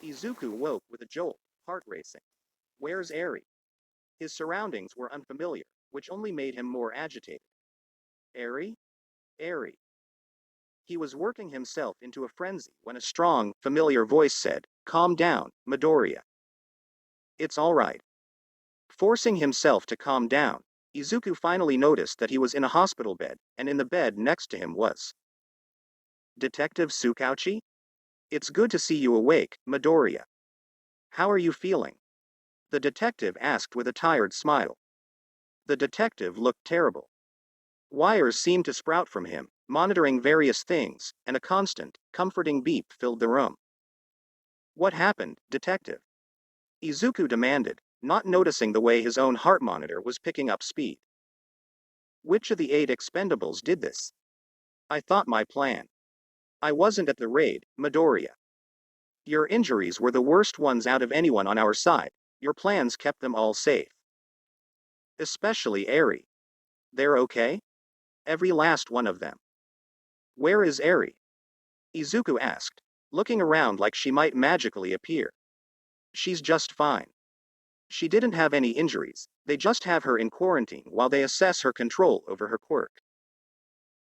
Izuku woke with a jolt, heart racing. Where's Eri? His surroundings were unfamiliar, which only made him more agitated. Eri? Eri. He was working himself into a frenzy when a strong, familiar voice said, "Calm down, Midoriya. It's all right." Forcing himself to calm down, Izuku finally noticed that he was in a hospital bed, and in the bed next to him was Detective Tsukauchi? It's good to see you awake, Midoriya. How are you feeling? The detective asked with a tired smile. The detective looked terrible. Wires seemed to sprout from him, monitoring various things, and a constant, comforting beep filled the room. What happened, detective? Izuku demanded, not noticing the way his own heart monitor was picking up speed. Which of the 8 expendables did this? I thought my plan. I wasn't at the raid, Midoriya. Your injuries were the worst ones out of anyone on our side. Your plans kept them all safe. Especially Eri. They're okay? Every last one of them. Where is Eri? Izuku asked, looking around like she might magically appear. She's just fine. She didn't have any injuries, they just have her in quarantine while they assess her control over her quirk.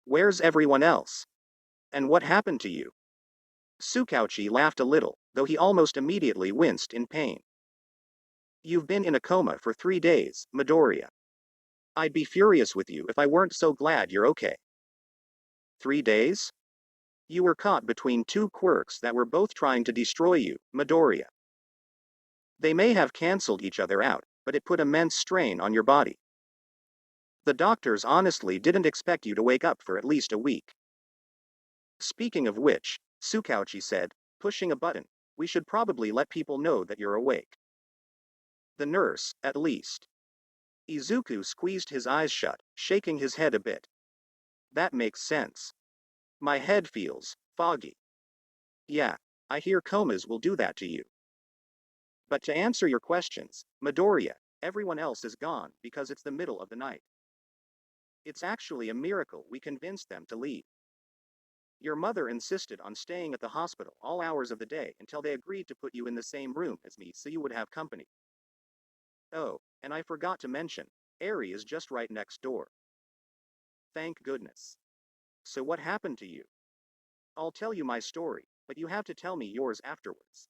Where's everyone else? And what happened to you? Tsukauchi laughed a little, though he almost immediately winced in pain. You've been in a coma for 3 days, Midoriya. I'd be furious with you if I weren't so glad you're okay. 3 days? You were caught between 2 quirks that were both trying to destroy you, Midoriya. They may have cancelled each other out, but it put immense strain on your body. The doctors honestly didn't expect you to wake up for at least a week. Speaking of which, Tsukauchi said, pushing a button, we should probably let people know that you're awake. The nurse, at least. Izuku squeezed his eyes shut, shaking his head a bit. That makes sense. My head feels foggy. Yeah, I hear comas will do that to you. But to answer your questions, Midoriya, everyone else is gone because it's the middle of the night. It's actually a miracle we convinced them to leave. Your mother insisted on staying at the hospital all hours of the day until they agreed to put you in the same room as me so you would have company. Oh, and I forgot to mention, Eri is just right next door. Thank goodness. So what happened to you? I'll tell you my story, but you have to tell me yours afterwards.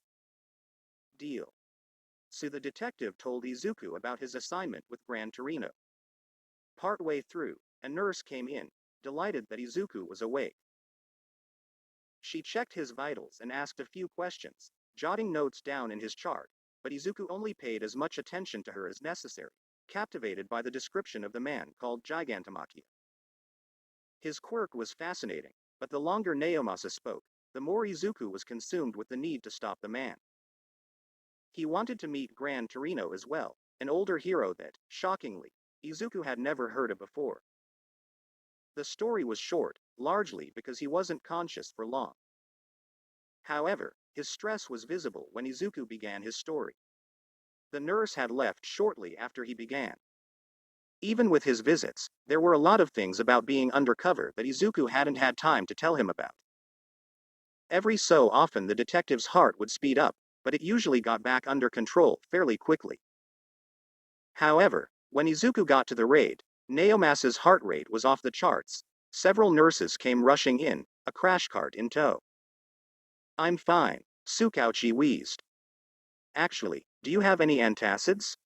Deal. So the detective told Izuku about his assignment with Gran Torino. Partway through, a nurse came in, delighted that Izuku was awake. She checked his vitals and asked a few questions, jotting notes down in his chart, but Izuku only paid as much attention to her as necessary, captivated by the description of the man called Gigantomachia. His quirk was fascinating, but the longer Naomasa spoke, the more Izuku was consumed with the need to stop the man. He wanted to meet Gran Torino as well, an older hero that, shockingly, Izuku had never heard of before. The story was short, largely because he wasn't conscious for long. However, his stress was visible when Izuku began his story. The nurse had left shortly after he began. Even with his visits, there were a lot of things about being undercover that Izuku hadn't had time to tell him about. Every so often the detective's heart would speed up, but it usually got back under control fairly quickly. However, when Izuku got to the raid, Naomasa's heart rate was off the charts. Several nurses came rushing in, a crash cart in tow. I'm fine, Tsukauchi wheezed. Actually, do you have any antacids?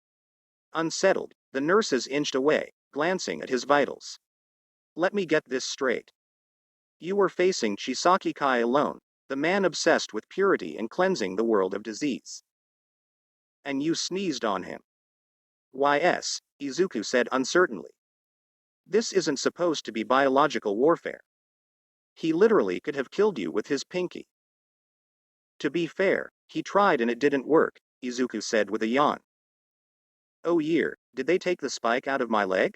Unsettled, the nurses inched away, glancing at his vitals. Let me get this straight. You were facing Chisaki Kai alone, the man obsessed with purity and cleansing the world of disease. And you sneezed on him. Yes, Izuku said uncertainly. This isn't supposed to be biological warfare. He literally could have killed you with his pinky. To be fair, he tried and it didn't work, Izuku said with a yawn. Oh did they take the spike out of my leg?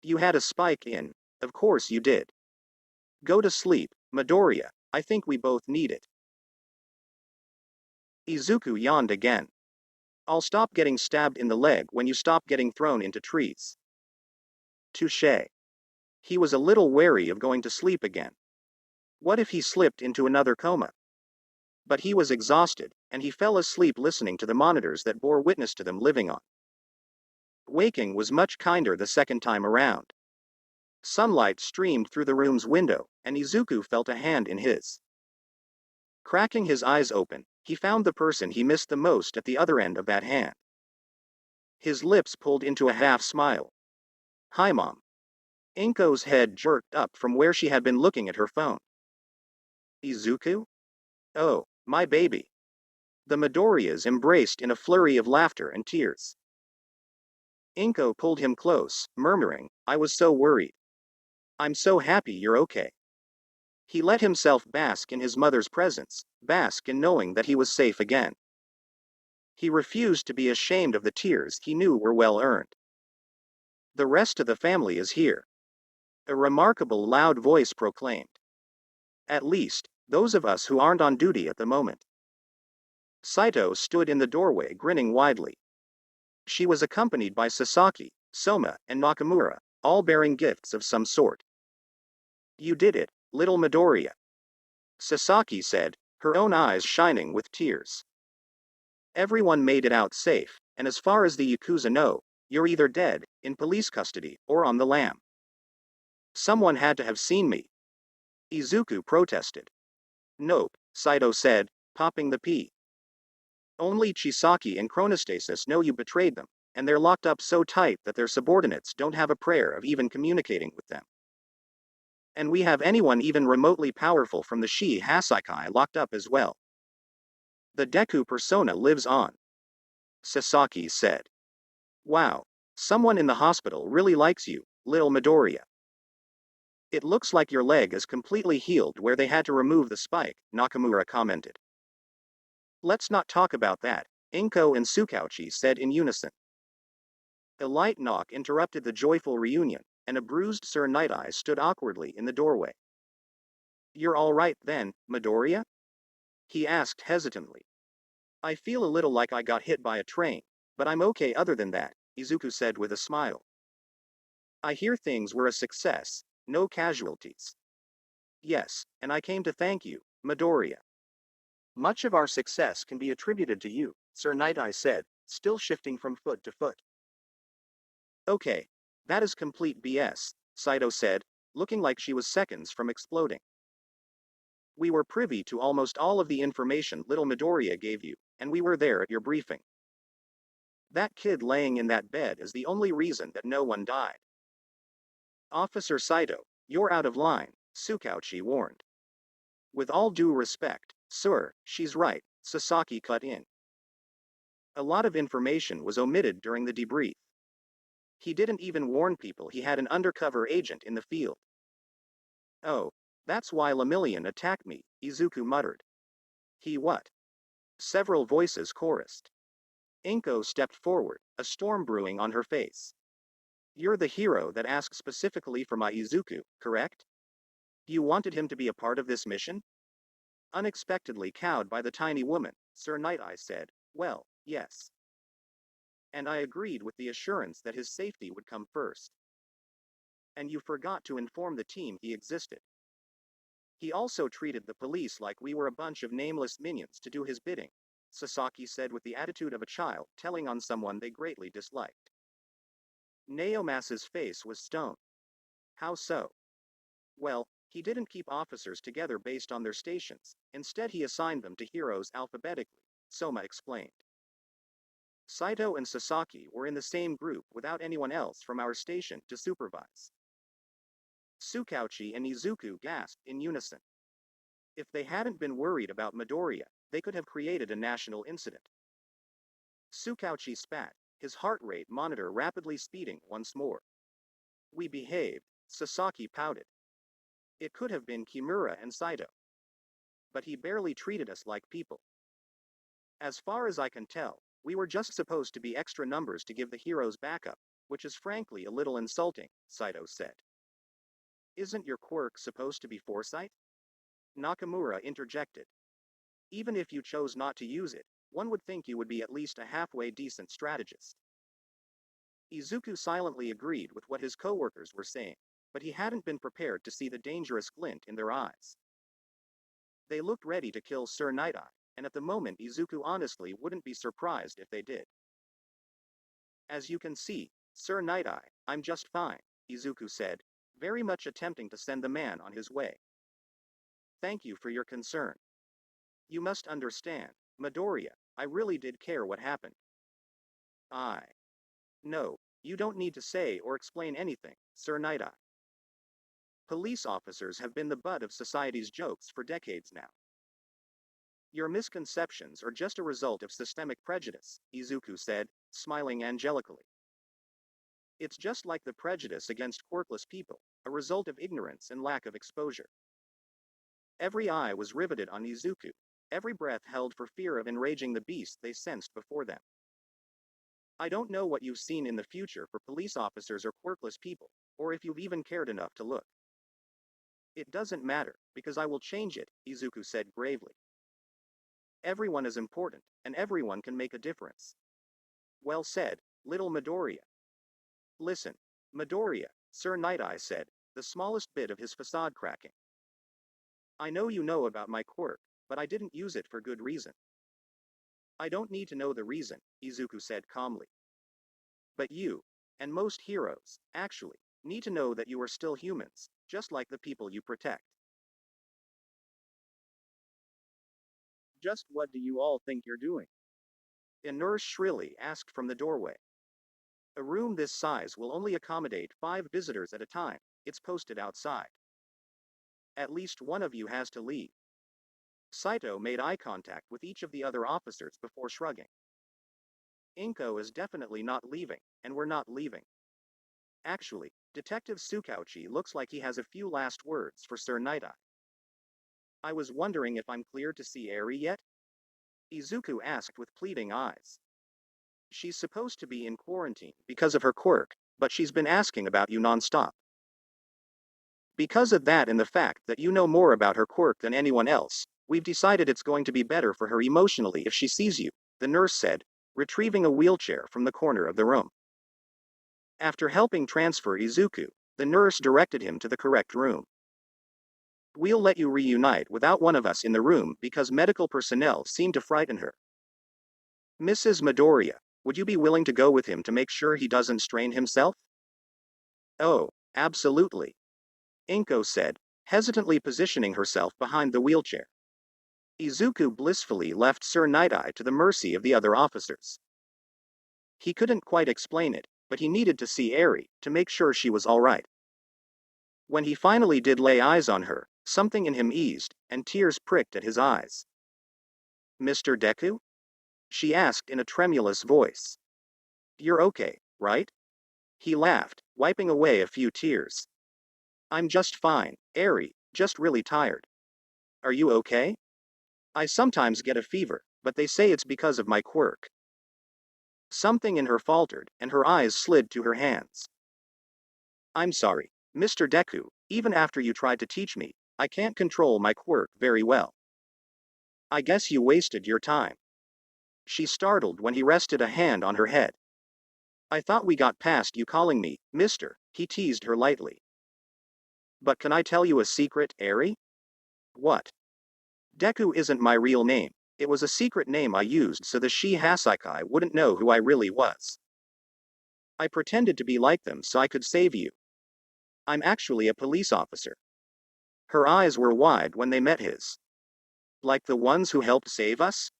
You had a spike in, of course you did. Go to sleep, Midoriya, I think we both need it. Izuku yawned again. I'll stop getting stabbed in the leg when you stop getting thrown into trees. Touché. He was a little wary of going to sleep again. What if he slipped into another coma? But he was exhausted, and he fell asleep listening to the monitors that bore witness to them living on. Waking was much kinder the second time around. Sunlight streamed through the room's window, and Izuku felt a hand in his. Cracking his eyes open, he found the person he missed the most at the other end of that hand. His lips pulled into a half smile. "Hi, Mom." Inko's head jerked up from where she had been looking at her phone. "Izuku? Oh, my baby." The Midoriyas embraced in a flurry of laughter and tears. Inko pulled him close, murmuring, "I was so worried. I'm so happy you're okay." He let himself bask in his mother's presence, bask in knowing that he was safe again. He refused to be ashamed of the tears he knew were well earned. "The rest of the family is here," a remarkable loud voice proclaimed. "At least, those of us who aren't on duty at the moment." Saito stood in the doorway grinning widely. She was accompanied by Sasaki, Soma, and Nakamura, all bearing gifts of some sort. "You did it, little Midoriya," Sasaki said, her own eyes shining with tears. "Everyone made it out safe, and as far as the Yakuza know, you're either dead, in police custody, or on the lam." "Someone had to have seen me," Izuku protested. "Nope," Saito said, popping the pea. "Only Chisaki and Chronostasis know you betrayed them, and they're locked up so tight that their subordinates don't have a prayer of even communicating with them. And we have anyone even remotely powerful from the Shi Hasaikai locked up as well. The Deku persona lives on," Sasaki said. "Wow, someone in the hospital really likes you, little Midoriya." "It looks like your leg is completely healed where they had to remove the spike," Nakamura commented. "Let's not talk about that," Inko and Tsukauchi said in unison. A light knock interrupted the joyful reunion, and a bruised Sir Night-Eye stood awkwardly in the doorway. "You're all right then, Midoriya?" he asked hesitantly. "I feel a little like I got hit by a train, but I'm okay other than that," Izuku said with a smile. "I hear things were a success, no casualties." "Yes, and I came to thank you, Midoriya." "Much of our success can be attributed to you," Sir Night-Eye said, still shifting from foot to foot. "Okay, that is complete BS, Saito said, looking like she was seconds from exploding. "We were privy to almost all of the information little Midoriya gave you, and we were there at your briefing. That kid laying in that bed is the only reason that no one died." "Officer Saito, you're out of line," Tsukauchi warned. "With all due respect, sir, she's right," Sasaki cut in. "A lot of information was omitted during the debrief. He didn't even warn people he had an undercover agent in the field." "Oh, that's why Lemillion attacked me," Izuku muttered. "He what?" Several voices chorused. Inko stepped forward, a storm brewing on her face. "You're the hero that asked specifically for my Izuku, correct? You wanted him to be a part of this mission?" Unexpectedly cowed by the tiny woman, Sir Night-Eye said, "Well, yes. And I agreed with the assurance that his safety would come first. And you forgot to inform the team he existed. He also treated the police like we were a bunch of nameless minions to do his bidding," Sasaki said with the attitude of a child telling on someone they greatly disliked. Naomas's face was stone. "How so?" "Well, he didn't keep officers together based on their stations, instead he assigned them to heroes alphabetically," Soma explained. "Saito and Sasaki were in the same group without anyone else from our station to supervise." Tsukauchi and Izuku gasped in unison. If they hadn't been worried about Midoriya, they could have created a national incident. Tsukauchi spat, his heart rate monitor rapidly speeding once more. "We behaved," Sasaki pouted. "It could have been Kimura and Saito. But he barely treated us like people. As far as I can tell, we were just supposed to be extra numbers to give the heroes backup, which is frankly a little insulting," Saito said. "Isn't your quirk supposed to be foresight?" Nakamura interjected. "Even if you chose not to use it, one would think you would be at least a halfway decent strategist." Izuku silently agreed with what his co-workers were saying, but he hadn't been prepared to see the dangerous glint in their eyes. They looked ready to kill Sir Night-Eye, and at the moment Izuku honestly wouldn't be surprised if they did. As you can see, Sir Night-Eye, I'm just fine, Izuku said, very much attempting to send the man on his way. Thank you for your concern. You must understand, Midoriya, I really did care what happened. No, you don't need to say or explain anything, Sir Night-Eye. Police officers have been the butt of society's jokes for decades now. Your misconceptions are just a result of systemic prejudice, Izuku said, smiling angelically. It's just like the prejudice against quirkless people, a result of ignorance and lack of exposure. Every eye was riveted on Izuku, every breath held for fear of enraging the beast they sensed before them. I don't know what you've seen in the future for police officers or quirkless people, or if you've even cared enough to look. It doesn't matter, because I will change it, Izuku said gravely. Everyone is important, and everyone can make a difference. Well said, little Midoriya. Listen, Midoriya, Sir Night-Eye said, the smallest bit of his facade cracking. I know you know about my quirk, but I didn't use it for good reason. I don't need to know the reason, Izuku said calmly. But you, and most heroes, actually, need to know that you are still humans, just like the people you protect. Just what do you all think you're doing? A nurse shrilly asked from the doorway. A room this size will only accommodate 5 visitors at a time, it's posted outside. At least one of you has to leave. Saito made eye contact with each of the other officers before shrugging. Inko is definitely not leaving, and we're not leaving. Actually, Detective Tsukauchi looks like he has a few last words for Sir Night-Eye. I was wondering if I'm cleared to see Eri yet? Izuku asked with pleading eyes. She's supposed to be in quarantine because of her quirk, but she's been asking about you nonstop. Because of that and the fact that you know more about her quirk than anyone else, we've decided it's going to be better for her emotionally if she sees you, the nurse said, retrieving a wheelchair from the corner of the room. After helping transfer Izuku, the nurse directed him to the correct room. We'll let you reunite without one of us in the room because medical personnel seem to frighten her. Mrs. Midoriya, would you be willing to go with him to make sure he doesn't strain himself? Oh, absolutely. Inko said, hesitantly positioning herself behind the wheelchair. Izuku blissfully left Sir Night-Eye to the mercy of the other officers. He couldn't quite explain it, but he needed to see Eri, to make sure she was alright. When he finally did lay eyes on her, something in him eased, and tears pricked at his eyes. Mr. Deku? She asked in a tremulous voice. You're okay, right? He laughed, wiping away a few tears. I'm just fine, Eri, just really tired. Are you okay? I sometimes get a fever, but they say it's because of my quirk. Something in her faltered, and her eyes slid to her hands. I'm sorry, Mr. Deku, even after you tried to teach me, I can't control my quirk very well. I guess you wasted your time. She startled when he rested a hand on her head. I thought we got past you calling me, Mister, he teased her lightly. But can I tell you a secret, Eri? What? Deku isn't my real name. It was a secret name I used so the Shi-Hasaikai wouldn't know who I really was. I pretended to be like them so I could save you. I'm actually a police officer. Her eyes were wide when they met his. Like the ones who helped save us?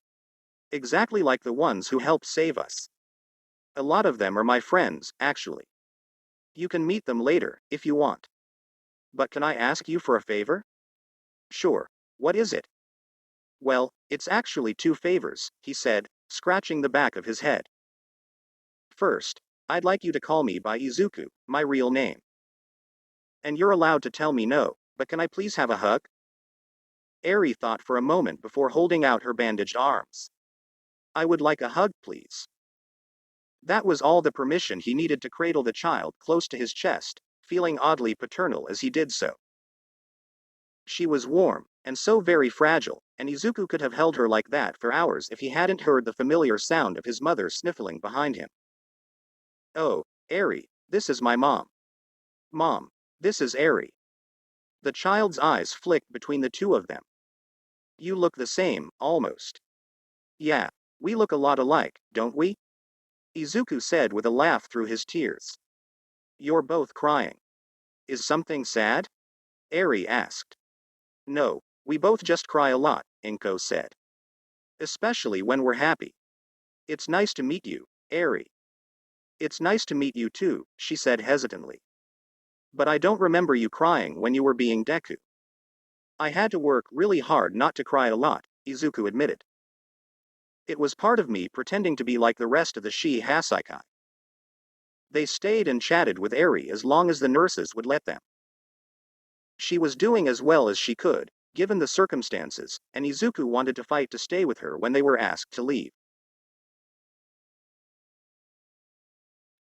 Exactly like the ones who helped save us. A lot of them are my friends, actually. You can meet them later, if you want. But can I ask you for a favor? Sure. What is it? Well, it's actually 2 favors, he said, scratching the back of his head. First, I'd like you to call me by Izuku, my real name. And you're allowed to tell me no, but can I please have a hug? Eri thought for a moment before holding out her bandaged arms. I would like a hug, please. That was all the permission he needed to cradle the child close to his chest, feeling oddly paternal as he did so. She was warm, and so very fragile, and Izuku could have held her like that for hours if he hadn't heard the familiar sound of his mother sniffling behind him. Oh, Eri, this is my mom. Mom, this is Eri. The child's eyes flicked between the two of them. You look the same, almost. Yeah, we look a lot alike, don't we? Izuku said with a laugh through his tears. You're both crying. Is something sad? Eri asked. No, we both just cry a lot, Inko said. Especially when we're happy. It's nice to meet you, Eri. It's nice to meet you too, she said hesitantly. But I don't remember you crying when you were being Deku. I had to work really hard not to cry a lot, Izuku admitted. It was part of me pretending to be like the rest of the Shi Hasaikai. They stayed and chatted with Eri as long as the nurses would let them. She was doing as well as she could, given the circumstances, and Izuku wanted to fight to stay with her when they were asked to leave.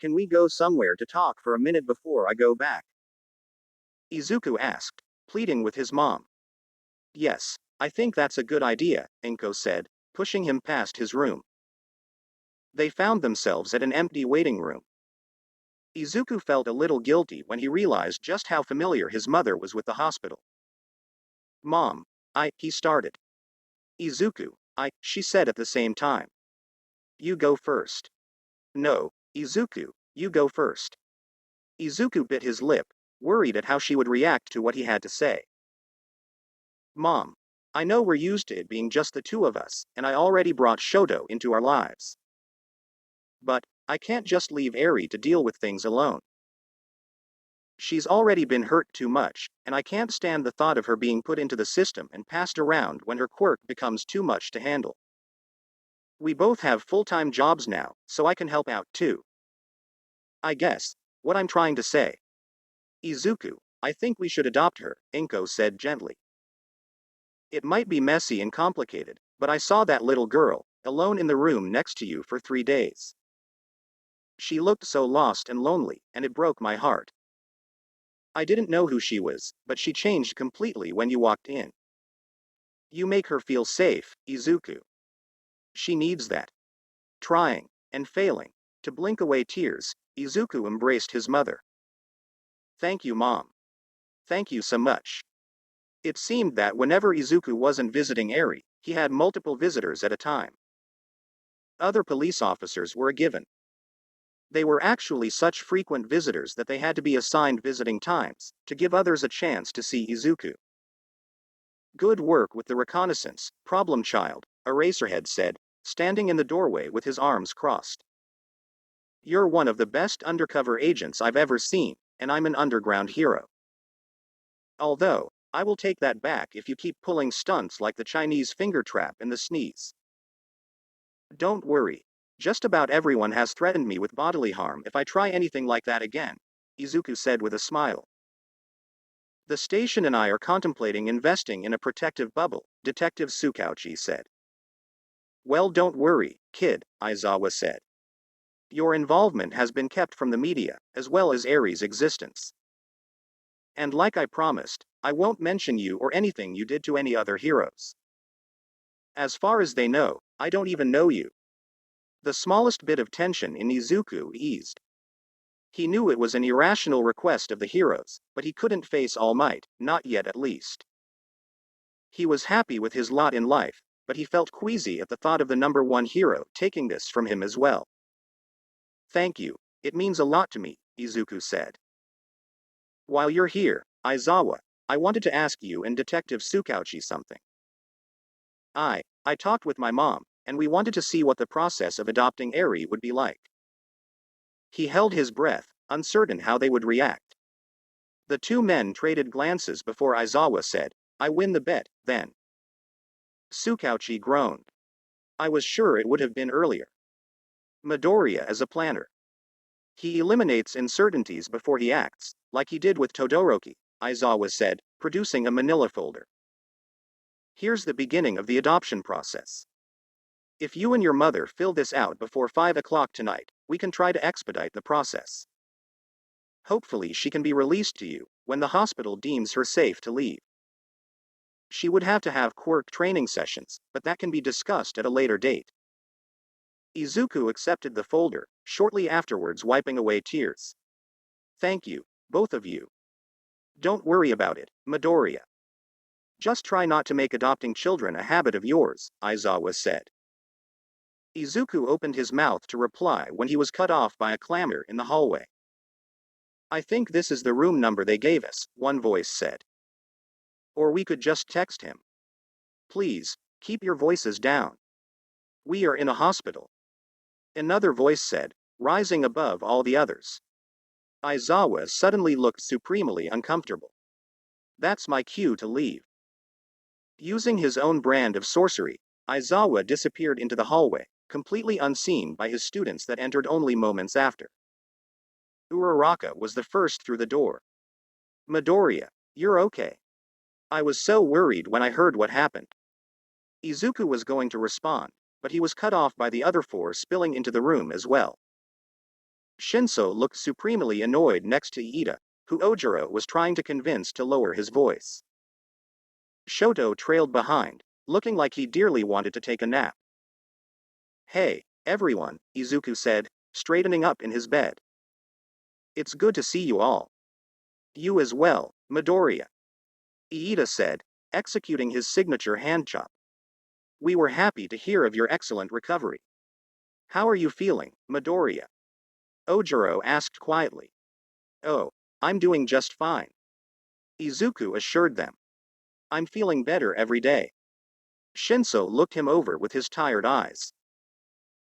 Can we go somewhere to talk for a minute before I go back? Izuku asked, pleading with his mom. Yes, I think that's a good idea, Inko said, pushing him past his room. They found themselves at an empty waiting room. Izuku felt a little guilty when he realized just how familiar his mother was with the hospital. Mom, he started. Izuku, she said at the same time. You go first. No, Izuku, you go first. Izuku bit his lip, worried at how she would react to what he had to say. Mom, I know we're used to it being just the two of us, and I already brought Shoto into our lives. But, I can't just leave Eri to deal with things alone. She's already been hurt too much, and I can't stand the thought of her being put into the system and passed around when her quirk becomes too much to handle. We both have full-time jobs now, so I can help out too. I guess, what I'm trying to say. Izuku, I think we should adopt her, Inko said gently. It might be messy and complicated, but I saw that little girl, alone in the room next to you for 3 days. She looked so lost and lonely, and it broke my heart. I didn't know who she was, but she changed completely when you walked in. You make her feel safe, Izuku. She needs that. Trying, and failing, to blink away tears, Izuku embraced his mother. Thank you, Mom. Thank you so much. It seemed that whenever Izuku wasn't visiting Eri, he had multiple visitors at a time. Other police officers were a given. They were actually such frequent visitors that they had to be assigned visiting times, to give others a chance to see Izuku. Good work with the reconnaissance, problem child, Eraserhead said, standing in the doorway with his arms crossed. You're one of the best undercover agents I've ever seen, and I'm an underground hero. Although, I will take that back if you keep pulling stunts like the Chinese finger trap and the sneeze. Don't worry. Just about everyone has threatened me with bodily harm if I try anything like that again, Izuku said with a smile. The station and I are contemplating investing in a protective bubble, Detective Tsukauchi said. Well, don't worry, kid, Aizawa said. Your involvement has been kept from the media, as well as Eri's existence. And like I promised, I won't mention you or anything you did to any other heroes. As far as they know, I don't even know you. The smallest bit of tension in Izuku eased. He knew it was an irrational request of the heroes, but he couldn't face All Might, not yet at least. He was happy with his lot in life, but he felt queasy at the thought of the number one hero taking this from him as well. Thank you, it means a lot to me, Izuku said. While you're here, Aizawa, I wanted to ask you and Detective Tsukauchi something. I talked with my mom, and we wanted to see what the process of adopting Eri would be like. He held his breath, uncertain how they would react. The two men traded glances before Aizawa said, I win the bet, then. Tsukauchi groaned. I was sure it would have been earlier. Midoriya is a planner. He eliminates uncertainties before he acts, like he did with Todoroki, Aizawa said, producing a manila folder. Here's the beginning of the adoption process. If you and your mother fill this out before 5 o'clock tonight, we can try to expedite the process. Hopefully she can be released to you, when the hospital deems her safe to leave. She would have to have quirk training sessions, but that can be discussed at a later date. Izuku accepted the folder, shortly afterwards wiping away tears. Thank you, both of you. Don't worry about it, Midoriya. Just try not to make adopting children a habit of yours, Aizawa said. Izuku opened his mouth to reply when he was cut off by a clamor in the hallway. I think this is the room number they gave us, one voice said. Or we could just text him. Please, keep your voices down. We are in a hospital. Another voice said, rising above all the others. Aizawa suddenly looked supremely uncomfortable. That's my cue to leave. Using his own brand of sorcery, Aizawa disappeared into the hallway, completely unseen by his students that entered only moments after. Uraraka was the first through the door. Midoriya, you're okay. I was so worried when I heard what happened. Izuku was going to respond, but he was cut off by the other four spilling into the room as well. Shinso looked supremely annoyed next to Iida, who Ojiro was trying to convince to lower his voice. Shoto trailed behind, looking like he dearly wanted to take a nap. Hey, everyone, Izuku said, straightening up in his bed. It's good to see you all. You as well, Midoriya. Iida said, executing his signature hand chop. We were happy to hear of your excellent recovery. How are you feeling, Midoriya? Ojiro asked quietly. Oh, I'm doing just fine. Izuku assured them. I'm feeling better every day. Shinso looked him over with his tired eyes.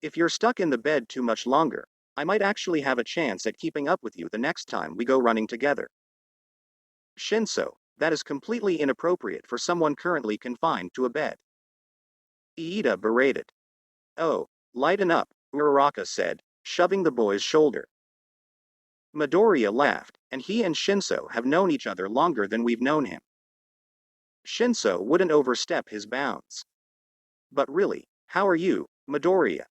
If you're stuck in the bed too much longer, I might actually have a chance at keeping up with you the next time we go running together. Shinso, that is completely inappropriate for someone currently confined to a bed. Iida berated. Oh, lighten up, Uraraka said, shoving the boy's shoulder. Midoriya laughed, and he and Shinso have known each other longer than we've known him. Shinso wouldn't overstep his bounds. But really, how are you, Midoriya?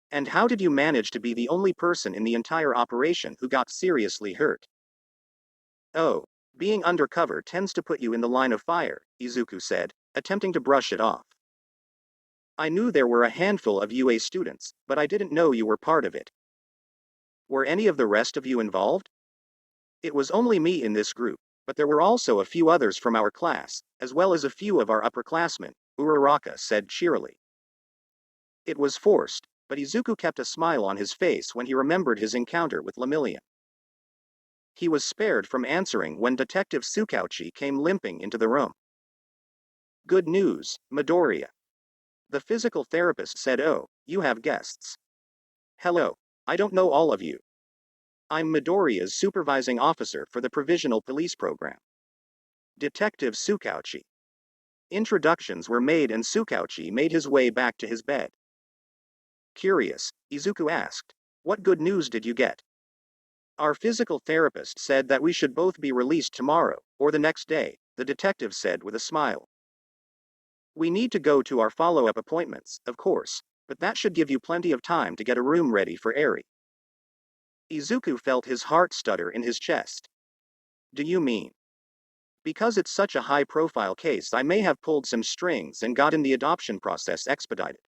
And how did you manage to be the only person in the entire operation who got seriously hurt? Oh, being undercover tends to put you in the line of fire, Izuku said, attempting to brush it off. I knew there were a handful of UA students, but I didn't know you were part of it. Were any of the rest of you involved? It was only me in this group, but there were also a few others from our class, as well as a few of our upperclassmen, Uraraka said cheerily. It was forced, but Izuku kept a smile on his face when he remembered his encounter with Lemillion. He was spared from answering when Detective Tsukauchi came limping into the room. Good news, Midoriya. The physical therapist said, oh, you have guests. Hello, I don't know all of you. I'm Midoriya's supervising officer for the Provisional Police Program. Detective Tsukauchi. Introductions were made and Tsukauchi made his way back to his bed. Curious, Izuku asked, what good news did you get? Our physical therapist said that we should both be released tomorrow, or the next day, the detective said with a smile. We need to go to our follow-up appointments, of course, but that should give you plenty of time to get a room ready for Eri. Izuku felt his heart stutter in his chest. Do you mean? Because it's such a high-profile case, I may have pulled some strings and gotten the adoption process expedited.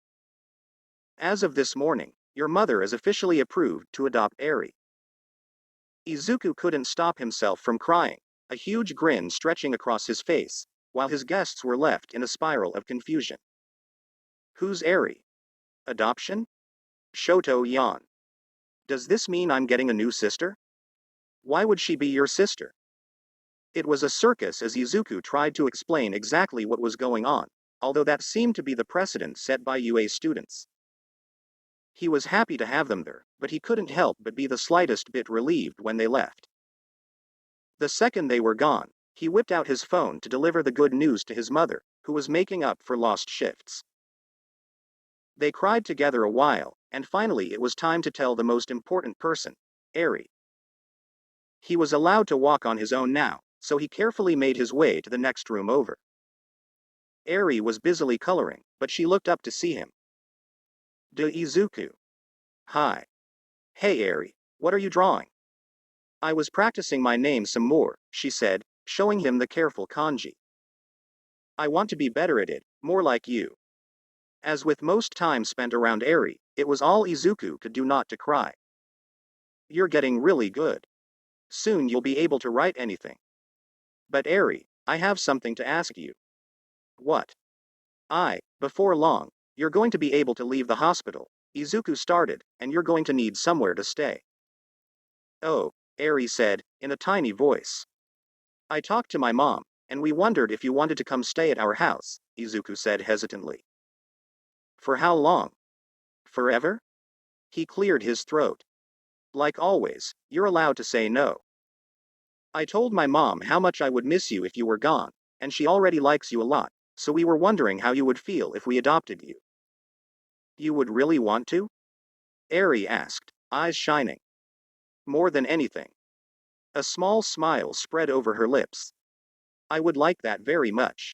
As of this morning, your mother is officially approved to adopt Eri. Izuku couldn't stop himself from crying, a huge grin stretching across his face, while his guests were left in a spiral of confusion. Who's Eri? Adoption? Shoto yawned. Does this mean I'm getting a new sister? Why would she be your sister? It was a circus as Izuku tried to explain exactly what was going on, although that seemed to be the precedent set by UA students. He was happy to have them there, but he couldn't help but be the slightest bit relieved when they left. The second they were gone, he whipped out his phone to deliver the good news to his mother, who was making up for lost shifts. They cried together a while, and finally it was time to tell the most important person, Eri. He was allowed to walk on his own now, so he carefully made his way to the next room over. Eri was busily coloring, but she looked up to see him. Izuku. Hi. Hey Eri, what are you drawing? I was practicing my name some more, she said, showing him the careful kanji. I want to be better at it, more like you. As with most time spent around Eri, it was all Izuku could do not to cry. You're getting really good. Soon you'll be able to write anything. But Eri, I have something to ask you, What? Before long, you're going to be able to leave the hospital, Izuku started, and you're going to need somewhere to stay. Oh, Eri said, in a tiny voice. I talked to my mom, and we wondered if you wanted to come stay at our house, Izuku said hesitantly. For how long? Forever? He cleared his throat. Like always, you're allowed to say no. I told my mom how much I would miss you if you were gone, and she already likes you a lot, so we were wondering how you would feel if we adopted you. You would really want to? Eri asked, eyes shining. More than anything. A small smile spread over her lips. I would like that very much.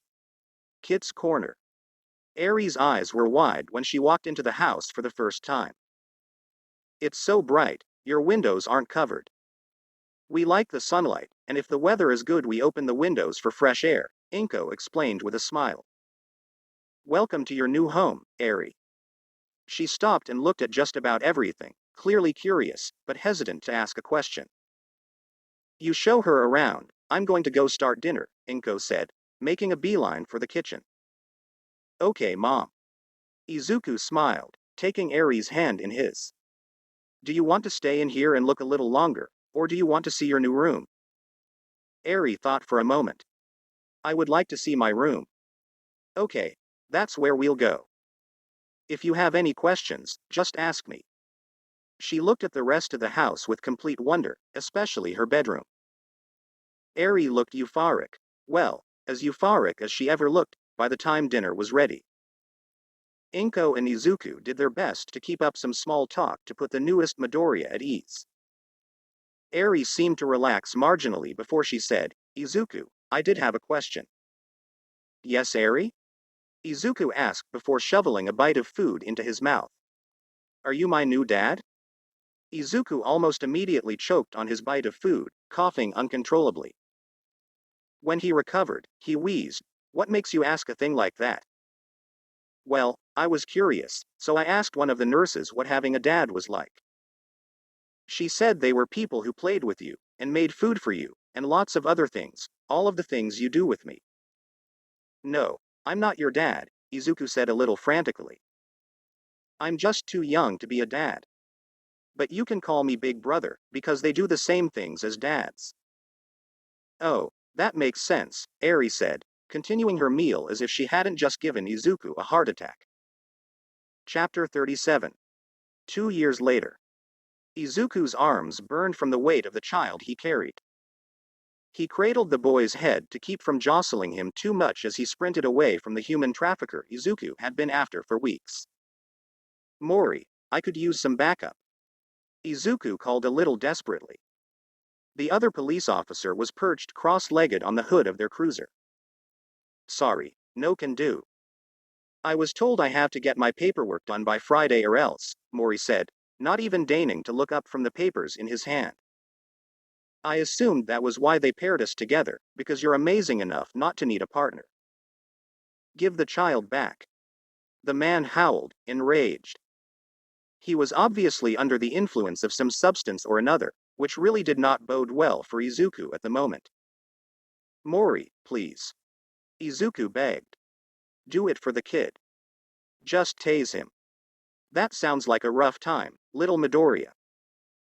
Kit's corner. Eri's eyes were wide when she walked into the house for the first time. It's so bright, your windows aren't covered. We like the sunlight, and if the weather is good we open the windows for fresh air, Inko explained with a smile. Welcome to your new home, Eri. She stopped and looked at just about everything, clearly curious, but hesitant to ask a question. You show her around, I'm going to go start dinner, Inko said, making a beeline for the kitchen. Okay, Mom. Izuku smiled, taking Eri's hand in his. Do you want to stay in here and look a little longer, or do you want to see your new room? Eri thought for a moment. I would like to see my room. Okay, that's where we'll go. If you have any questions, just ask me. She looked at the rest of the house with complete wonder, especially her bedroom. Eri looked euphoric. Well, as euphoric as she ever looked, by the time dinner was ready. Inko and Izuku did their best to keep up some small talk to put the newest Midoriya at ease. Eri seemed to relax marginally before she said, Izuku, I did have a question. Yes, Eri? Izuku asked before shoveling a bite of food into his mouth. Are you my new dad? Izuku almost immediately choked on his bite of food, coughing uncontrollably. When he recovered, he wheezed, What makes you ask a thing like that? Well, I was curious, so I asked one of the nurses what having a dad was like. She said they were people who played with you, and made food for you, and lots of other things, all of the things you do with me. No, I'm not your dad, Izuku said a little frantically. I'm just too young to be a dad. But you can call me Big Brother, because they do the same things as dads. Oh, that makes sense, Eri said, continuing her meal as if she hadn't just given Izuku a heart attack. Chapter 37. 2 years later. Izuku's arms burned from the weight of the child he carried. He cradled the boy's head to keep from jostling him too much as he sprinted away from the human trafficker Izuku had been after for weeks. Mori, I could use some backup. Izuku called a little desperately. The other police officer was perched cross-legged on the hood of their cruiser. Sorry, no can do. I was told I have to get my paperwork done by Friday or else, Mori said, not even deigning to look up from the papers in his hand. I assumed that was why they paired us together, because you're amazing enough not to need a partner. Give the child back. The man howled, enraged. He was obviously under the influence of some substance or another, which really did not bode well for Izuku at the moment. Mori, please. Izuku begged. Do it for the kid. Just tase him. That sounds like a rough time, little Midoriya.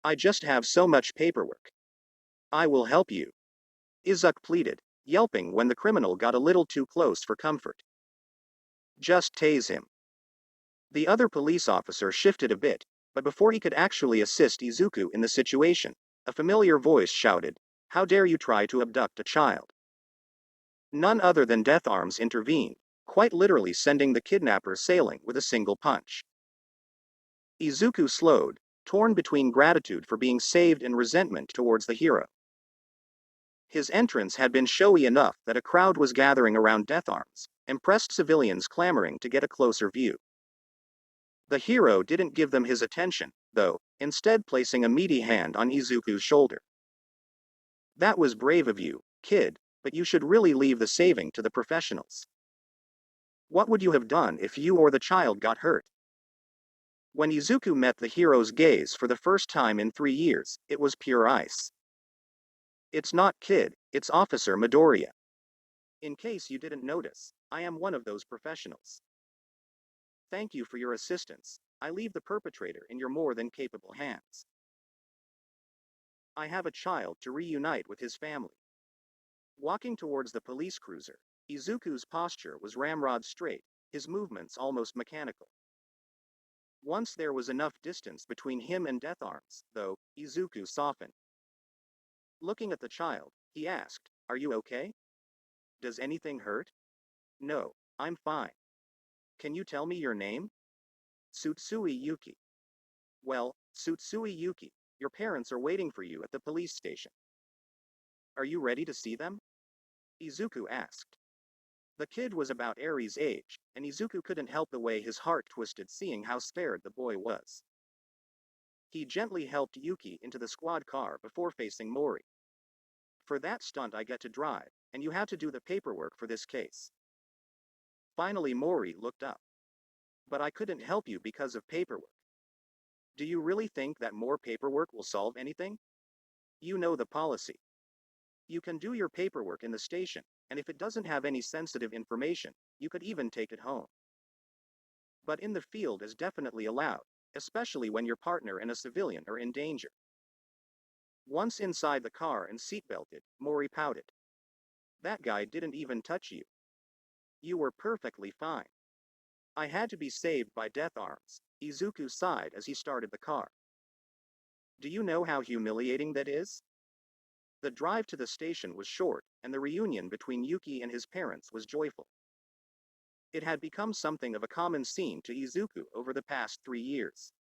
I just have so much paperwork. I will help you. Izuku pleaded, yelping when the criminal got a little too close for comfort. Just tase him. The other police officer shifted a bit, but before he could actually assist Izuku in the situation, a familiar voice shouted, How dare you try to abduct a child? None other than Death Arms intervened, quite literally sending the kidnapper sailing with a single punch. Izuku slowed, torn between gratitude for being saved and resentment towards the hero. His entrance had been showy enough that a crowd was gathering around Death Arms, impressed civilians clamoring to get a closer view. The hero didn't give them his attention, though, instead placing a meaty hand on Izuku's shoulder. That was brave of you, kid, but you should really leave the saving to the professionals. What would you have done if you or the child got hurt? When Izuku met the hero's gaze for the first time in 3 years, it was pure ice. It's not kid, it's Officer Midoriya. In case you didn't notice. I am one of those professionals. Thank you for your assistance. I leave the perpetrator in your more than capable hands. I have a child to reunite with his family. Walking towards the police cruiser, Izuku's posture was ramrod straight, his movements almost mechanical. Once there was enough distance between him and Death Arms, though, Izuku softened. Looking at the child, he asked, "Are you okay? Does anything hurt?" "No, I'm fine. Can you tell me your name?" "Tsutsui Yuki." "Well, Tsutsui Yuki, your parents are waiting for you at the police station. Are you ready to see them?" Izuku asked. The kid was about Eri's age, and Izuku couldn't help the way his heart twisted seeing how spared the boy was. He gently helped Yuki into the squad car before facing Mori. "For that stunt I get to drive, and you have to do the paperwork for this case." Finally Mori looked up. "But I couldn't help you because of paperwork." "Do you really think that more paperwork will solve anything? You know the policy. You can do your paperwork in the station, and if it doesn't have any sensitive information, you could even take it home. But in the field is definitely allowed, especially when your partner and a civilian are in danger." Once inside the car and seatbelted, Mori pouted. "That guy didn't even touch you. You were perfectly fine." "I had to be saved by Death Arms," Izuku sighed as he started the car. "Do you know how humiliating that is?" The drive to the station was short, and the reunion between Yuki and his parents was joyful. It had become something of a common scene to Izuku over the past 3 years.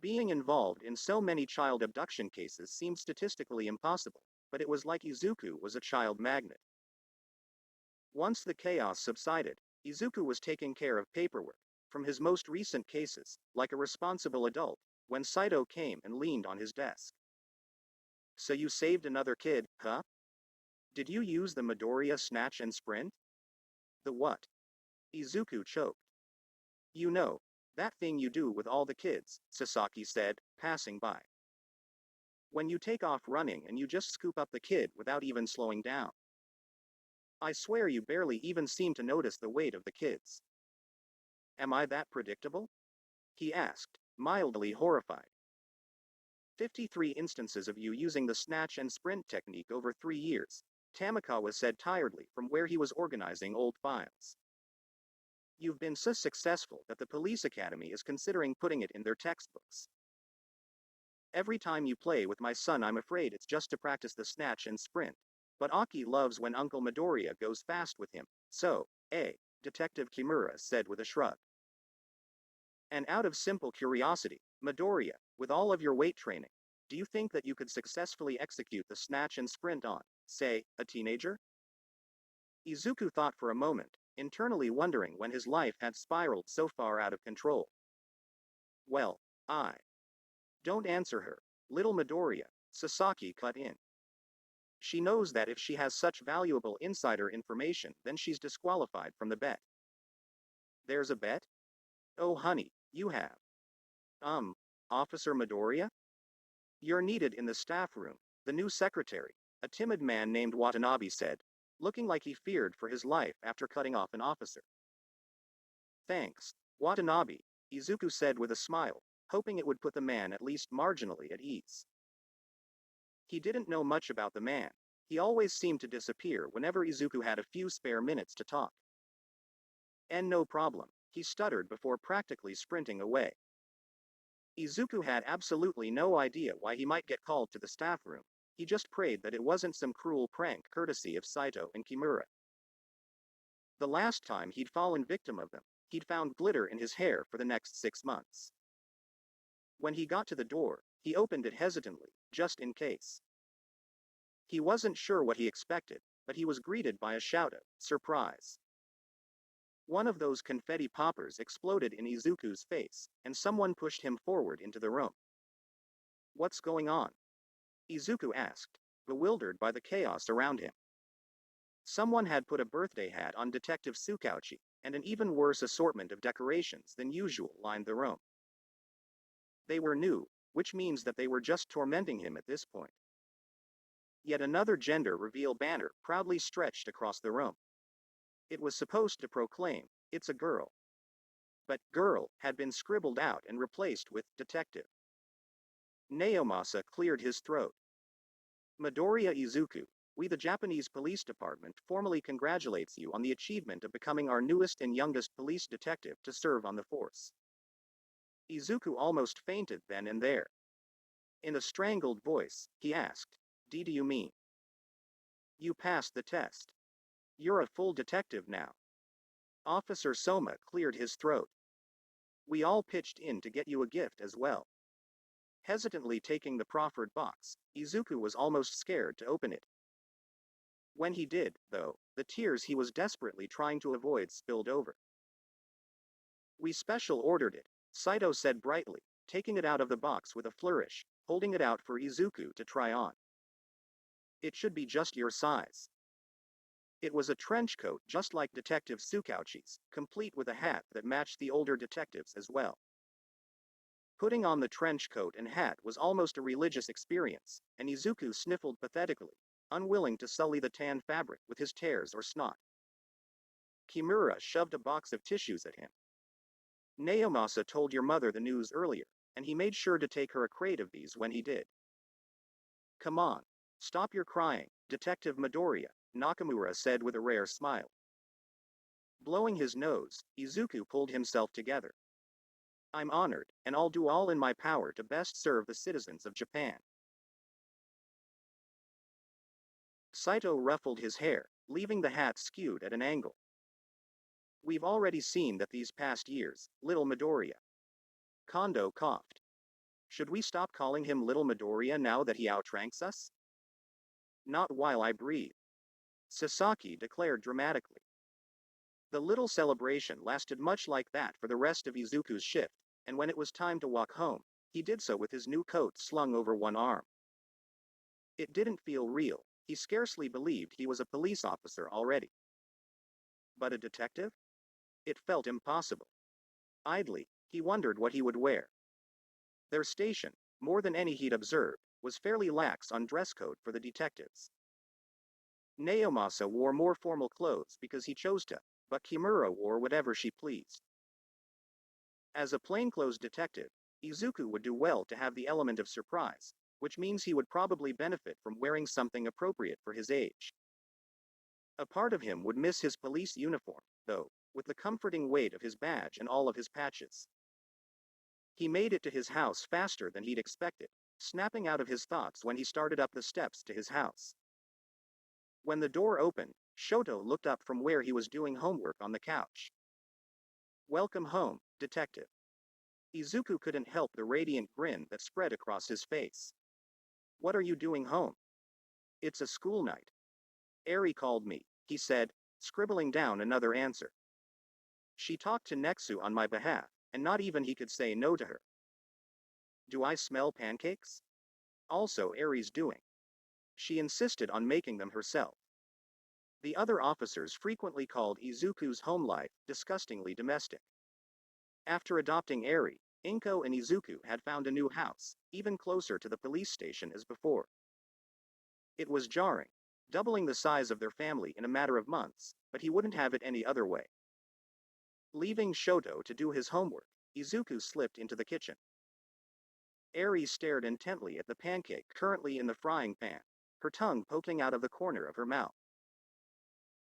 Being involved in so many child abduction cases seemed statistically impossible, but it was like Izuku was a child magnet. Once the chaos subsided, Izuku was taking care of paperwork, from his most recent cases, like a responsible adult, when Saito came and leaned on his desk. "So you saved another kid, huh? Did you use the Midoriya snatch and sprint?" "The what?" Izuku choked. "You know, that thing you do with all the kids," Sasaki said, passing by. "When you take off running and you just scoop up the kid without even slowing down. I swear you barely even seem to notice the weight of the kids." "Am I that predictable?" he asked, mildly horrified. 53 instances of you using the snatch and sprint technique over 3 years, Tamakawa said tiredly from where he was organizing old files. "You've been so successful that the police academy is considering putting it in their textbooks. Every time you play with my son I'm afraid it's just to practice the snatch and sprint, but Aki loves when Uncle Midoriya goes fast with him, so, Detective Kimura said with a shrug. "And out of simple curiosity, Midoriya, with all of your weight training, do you think that you could successfully execute the snatch and sprint on, say, a teenager?" Izuku thought for a moment, internally wondering when his life had spiraled so far out of control. "Well, don't answer her, little Midoriya," Sasaki cut in. "She knows that if she has such valuable insider information then she's disqualified from the bet." "There's a bet? Oh honey, you have. Officer Midoriya? You're needed in the staff room," the new secretary, a timid man named Watanabe said, looking like he feared for his life after cutting off an officer. "Thanks, Watanabe," Izuku said with a smile, hoping it would put the man at least marginally at ease. He didn't know much about the man. He always seemed to disappear whenever Izuku had a few spare minutes to talk. "And no problem," he stuttered before practically sprinting away. Izuku had absolutely no idea why he might get called to the staff room. He just prayed that it wasn't some cruel prank courtesy of Saito and Kimura. The last time he'd fallen victim of them, he'd found glitter in his hair for the next 6 months. When he got to the door, he opened it hesitantly, just in case. He wasn't sure what he expected, but he was greeted by a shout of surprise. One of those confetti poppers exploded in Izuku's face, and someone pushed him forward into the room. "What's going on?" Izuku asked, bewildered by the chaos around him. Someone had put a birthday hat on Detective Tsukauchi, and an even worse assortment of decorations than usual lined the room. They were new, which means that they were just tormenting him at this point. Yet another gender reveal banner proudly stretched across the room. It was supposed to proclaim, "It's a girl." But "girl" had been scribbled out and replaced with "detective." Naomasa cleared his throat. "Midoriya Izuku, we the Japanese Police Department formally congratulates you on the achievement of becoming our newest and youngest police detective to serve on the force." Izuku almost fainted then and there. In a strangled voice, he asked, "Do you mean you passed the test? You're a full detective now?" Officer Soma cleared his throat. "We all pitched in to get you a gift as well." Hesitantly taking the proffered box, Izuku was almost scared to open it. When he did, though, the tears he was desperately trying to avoid spilled over. "We special ordered it," Saito said brightly, taking it out of the box with a flourish, holding it out for Izuku to try on. "It should be just your size." It was a trench coat just like Detective Tsukauchi's, complete with a hat that matched the older detective's as well. Putting on the trench coat and hat was almost a religious experience, and Izuku sniffled pathetically, unwilling to sully the tan fabric with his tears or snot. Kimura shoved a box of tissues at him. "Naomasa told your mother the news earlier, and he made sure to take her a crate of these when he did." "Come on. Stop your crying, Detective Midoriya," Nakamura said with a rare smile. Blowing his nose, Izuku pulled himself together. "I'm honored, and I'll do all in my power to best serve the citizens of Japan." Saito ruffled his hair, leaving the hat skewed at an angle. "We've already seen that these past years, little Midoriya." Kondo coughed. "Should we stop calling him little Midoriya now that he outranks us?" "Not while I breathe," Sasaki declared dramatically. The little celebration lasted much like that for the rest of Izuku's shift, and when it was time to walk home, he did so with his new coat slung over one arm. It didn't feel real. He scarcely believed he was a police officer already. But a detective? It felt impossible. Idly, he wondered what he would wear. Their station, more than any he'd observed, was fairly lax on dress code for the detectives. Naomasa wore more formal clothes because he chose to, but Kimura wore whatever she pleased. As a plainclothes detective, Izuku would do well to have the element of surprise, which means he would probably benefit from wearing something appropriate for his age. A part of him would miss his police uniform, though, with the comforting weight of his badge and all of his patches. He made it to his house faster than he'd expected, snapping out of his thoughts when he started up the steps to his house. When the door opened, Shoto looked up from where he was doing homework on the couch. "Welcome home, detective." Izuku couldn't help the radiant grin that spread across his face. "What are you doing home?" "It's a school night. Eri called me," he said, scribbling down another answer. "She talked to Nexu on my behalf, and not even he could say no to her." "Do I smell pancakes?" "Also Eri's doing. She insisted on making them herself." The other officers frequently called Izuku's home life disgustingly domestic. After adopting Eri, Inko and Izuku had found a new house, even closer to the police station as before. It was jarring, doubling the size of their family in a matter of months, but he wouldn't have it any other way. Leaving Shoto to do his homework, Izuku slipped into the kitchen. Eri stared intently at the pancake currently in the frying pan, her tongue poking out of the corner of her mouth.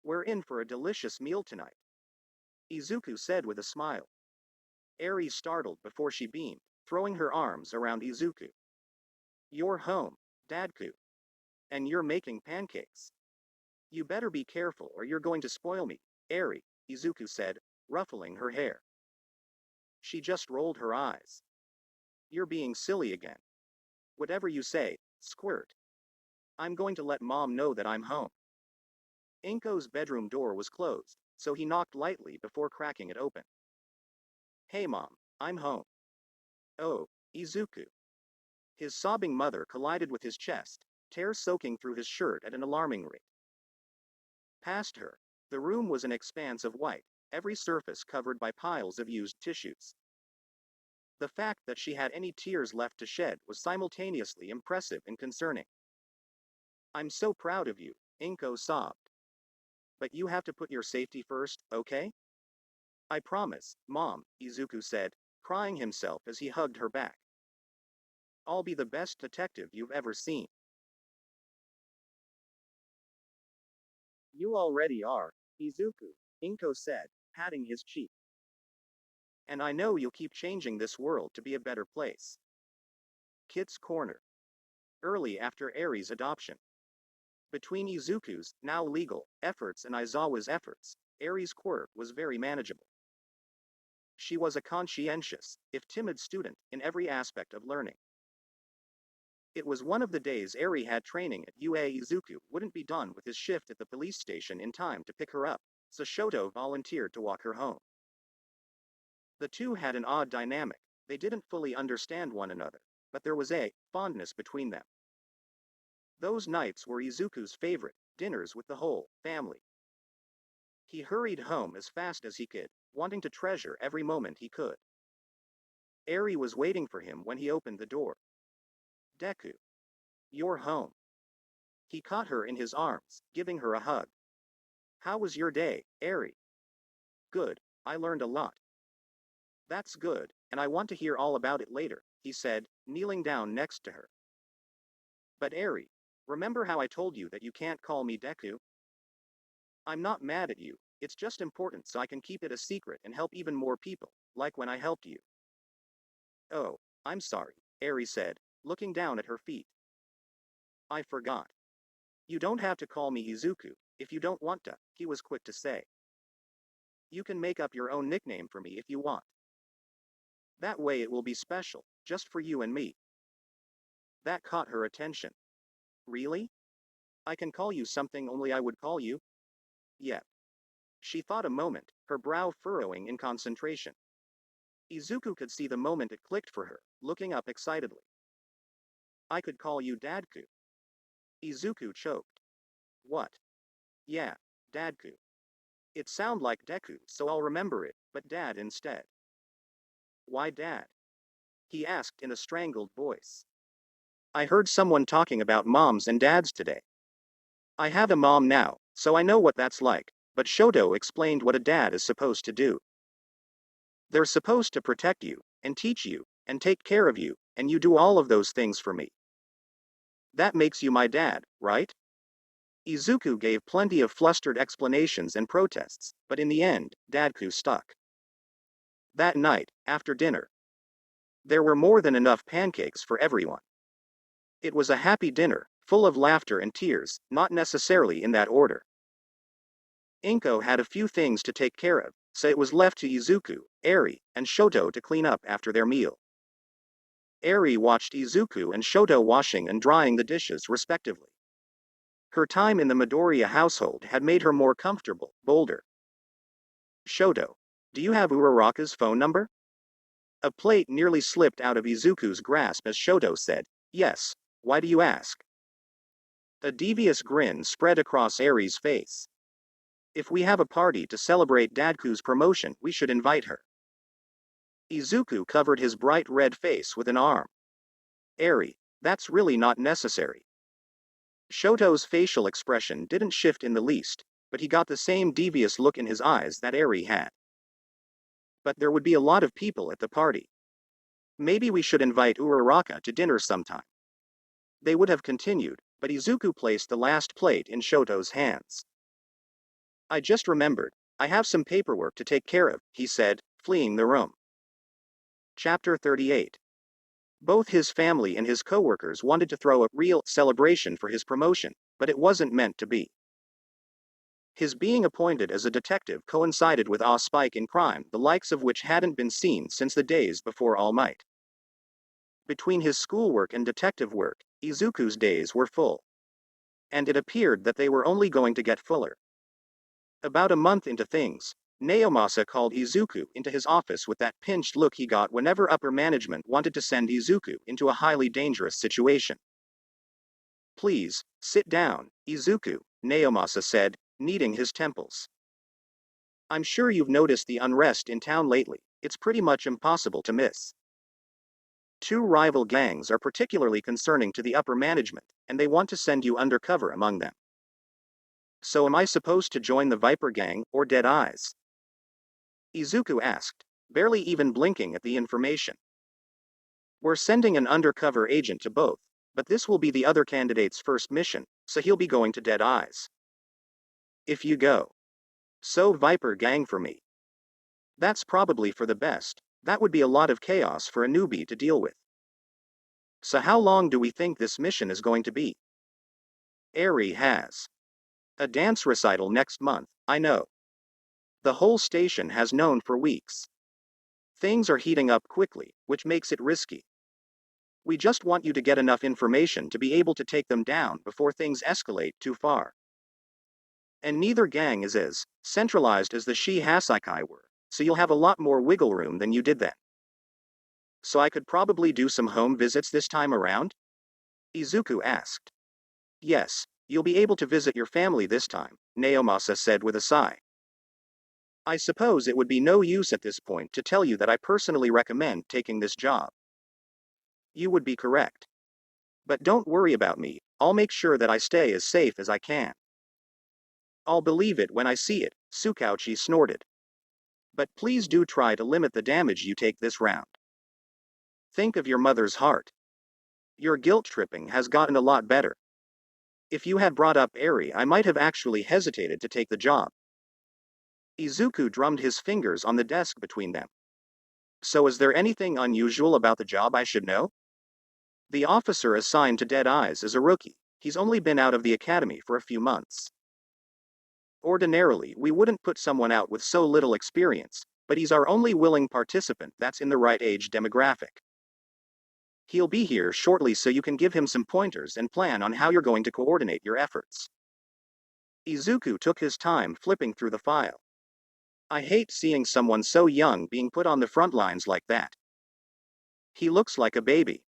"We're in for a delicious meal tonight," Izuku said with a smile. Eri startled before she beamed, throwing her arms around Izuku. "You're home, Dadku. And you're making pancakes. You better be careful or you're going to spoil me, Eri," Izuku said, ruffling her hair. She just rolled her eyes. "You're being silly again." "Whatever you say, squirt. I'm going to let Mom know that I'm home." Inko's bedroom door was closed, so he knocked lightly before cracking it open. "Hey Mom, I'm home." "Oh, Izuku." His sobbing mother collided with his chest, tears soaking through his shirt at an alarming rate. Past her, the room was an expanse of white, every surface covered by piles of used tissues. The fact that she had any tears left to shed was simultaneously impressive and concerning. "I'm so proud of you," Inko sobbed. But you have to put your safety first, okay? I promise, Mom, Izuku said, crying himself as he hugged her back. I'll be the best detective you've ever seen. You already are, Izuku, Inko said, patting his cheek. And I know you'll keep changing this world to be a better place. Kit's Corner. Early after Eri's adoption. Between Izuku's, now legal, efforts and Aizawa's efforts, Eri's quirk was very manageable. She was a conscientious, if timid student, in every aspect of learning. It was one of the days Eri had training at UA. Izuku wouldn't be done with his shift at the police station in time to pick her up, so Shoto volunteered to walk her home. The two had an odd dynamic. They didn't fully understand one another, but there was a fondness between them. Those nights were Izuku's favorite, dinners with the whole family. He hurried home as fast as he could, wanting to treasure every moment he could. Eri was waiting for him when he opened the door. Deku. You're home. He caught her in his arms, giving her a hug. How was your day, Eri? Good, I learned a lot. That's good, and I want to hear all about it later, he said, kneeling down next to her. But Eri, remember how I told you that you can't call me Deku? I'm not mad at you, it's just important so I can keep it a secret and help even more people, like when I helped you. Oh, I'm sorry, Eri said, looking down at her feet. I forgot. You don't have to call me Izuku, if you don't want to, he was quick to say. You can make up your own nickname for me if you want. That way it will be special, just for you and me. That caught her attention. Really? I can call you something only I would call you? Yep. She thought a moment, her brow furrowing in concentration. Izuku could see the moment it clicked for her, looking up excitedly. I could call you Dadku. Izuku choked. What? Yeah, Dadku. It sound like Deku, so I'll remember it, but Dad instead. Why Dad? He asked in a strangled voice. I heard someone talking about moms and dads today. I have a mom now, so I know what that's like, but Shoto explained what a dad is supposed to do. They're supposed to protect you, and teach you, and take care of you, and you do all of those things for me. That makes you my dad, right? Izuku gave plenty of flustered explanations and protests, but in the end, Dadku stuck. That night, after dinner, there were more than enough pancakes for everyone. It was a happy dinner, full of laughter and tears, not necessarily in that order. Inko had a few things to take care of, so it was left to Izuku, Eri, and Shoto to clean up after their meal. Eri watched Izuku and Shoto washing and drying the dishes respectively. Her time in the Midoriya household had made her more comfortable, bolder. Shoto, do you have Uraraka's phone number? A plate nearly slipped out of Izuku's grasp as Shoto said, yes, why do you ask? A devious grin spread across Eri's face. If we have a party to celebrate Dadku's promotion, we should invite her. Izuku covered his bright red face with an arm. Eri, that's really not necessary. Shoto's facial expression didn't shift in the least, but he got the same devious look in his eyes that Eri had. But there would be a lot of people at the party. Maybe we should invite Uraraka to dinner sometime. They would have continued, but Izuku placed the last plate in Shoto's hands. I just remembered, I have some paperwork to take care of, he said, fleeing the room. Chapter 38. Both his family and his coworkers wanted to throw a real celebration for his promotion, but it wasn't meant to be. His being appointed as a detective coincided with a spike in crime, the likes of which hadn't been seen since the days before All Might. Between his schoolwork and detective work, Izuku's days were full. And it appeared that they were only going to get fuller. About a month into things, Naomasa called Izuku into his office with that pinched look he got whenever upper management wanted to send Izuku into a highly dangerous situation. Please, sit down, Izuku, Naomasa said, kneading his temples. I'm sure you've noticed the unrest in town lately, it's pretty much impossible to miss. Two rival gangs are particularly concerning to the upper management, and they want to send you undercover among them. So am I supposed to join the Viper Gang, or Dead Eyes? Izuku asked, barely even blinking at the information. We're sending an undercover agent to both, but this will be the other candidate's first mission, so he'll be going to Dead Eyes. If you go. So Viper Gang for me. That's probably for the best. That would be a lot of chaos for a newbie to deal with. So how long do we think this mission is going to be? Eri has a dance recital next month, I know. The whole station has known for weeks. Things are heating up quickly, which makes it risky. We just want you to get enough information to be able to take them down before things escalate too far. And neither gang is as centralized as the Shi Hasaikai were, so you'll have a lot more wiggle room than you did then. So I could probably do some home visits this time around? Izuku asked. Yes, you'll be able to visit your family this time, Naomasa said with a sigh. I suppose it would be no use at this point to tell you that I personally recommend taking this job. You would be correct. But don't worry about me, I'll make sure that I stay as safe as I can. I'll believe it when I see it, Tsukauchi snorted. But please do try to limit the damage you take this round. Think of your mother's heart. Your guilt tripping has gotten a lot better. If you had brought up Eri, I might have actually hesitated to take the job. Izuku drummed his fingers on the desk between them. So is there anything unusual about the job I should know? The officer assigned to Dead Eyes is a rookie. He's only been out of the academy for a few months. Ordinarily, we wouldn't put someone out with so little experience, but he's our only willing participant that's in the right age demographic. He'll be here shortly so you can give him some pointers and plan on how you're going to coordinate your efforts. Izuku took his time flipping through the file. I hate seeing someone so young being put on the front lines like that. He looks like a baby.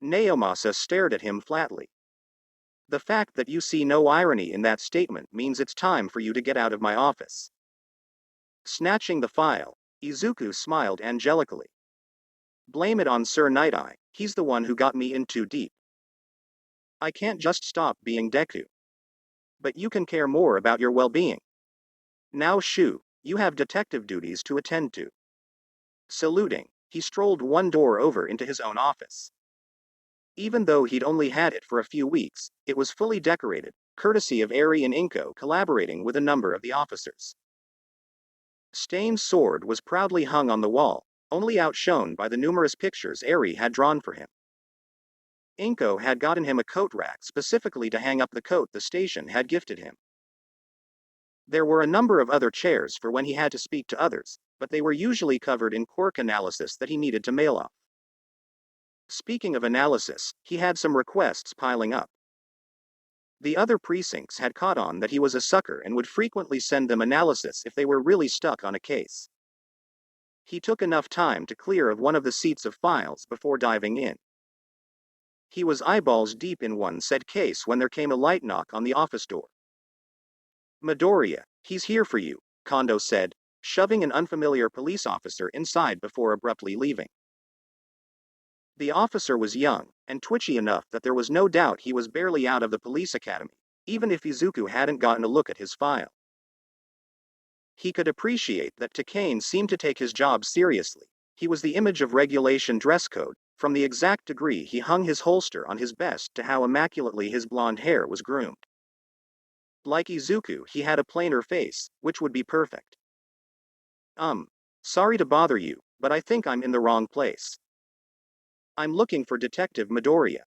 Naomasa stared at him flatly. The fact that you see no irony in that statement means it's time for you to get out of my office. Snatching the file, Izuku smiled angelically. Blame it on Sir Night-Eye, he's the one who got me in too deep. I can't just stop being Deku. But you can care more about your well-being. Now Shu, you have detective duties to attend to. Saluting, he strolled one door over into his own office. Even though he'd only had it for a few weeks, it was fully decorated, courtesy of Eri and Inko collaborating with a number of the officers. Stain's sword was proudly hung on the wall, only outshone by the numerous pictures Eri had drawn for him. Inko had gotten him a coat rack specifically to hang up the coat the station had gifted him. There were a number of other chairs for when he had to speak to others, but they were usually covered in quirk analysis that he needed to mail off. Speaking of analysis, he had some requests piling up. The other precincts had caught on that he was a sucker and would frequently send them analysis if they were really stuck on a case. He took enough time to clear of one of the seats of files before diving in. He was eyeballs deep in one said case when there came a light knock on the office door. Midoriya, he's here for you, Kondo said, shoving an unfamiliar police officer inside before abruptly leaving. The officer was young, and twitchy enough that there was no doubt he was barely out of the police academy, even if Izuku hadn't gotten a look at his file. He could appreciate that Takane seemed to take his job seriously. He was the image of regulation dress code, from the exact degree he hung his holster on his vest to how immaculately his blonde hair was groomed. Like Izuku, he had a plainer face, which would be perfect. Sorry to bother you, but I think I'm in the wrong place. I'm looking for Detective Midoriya.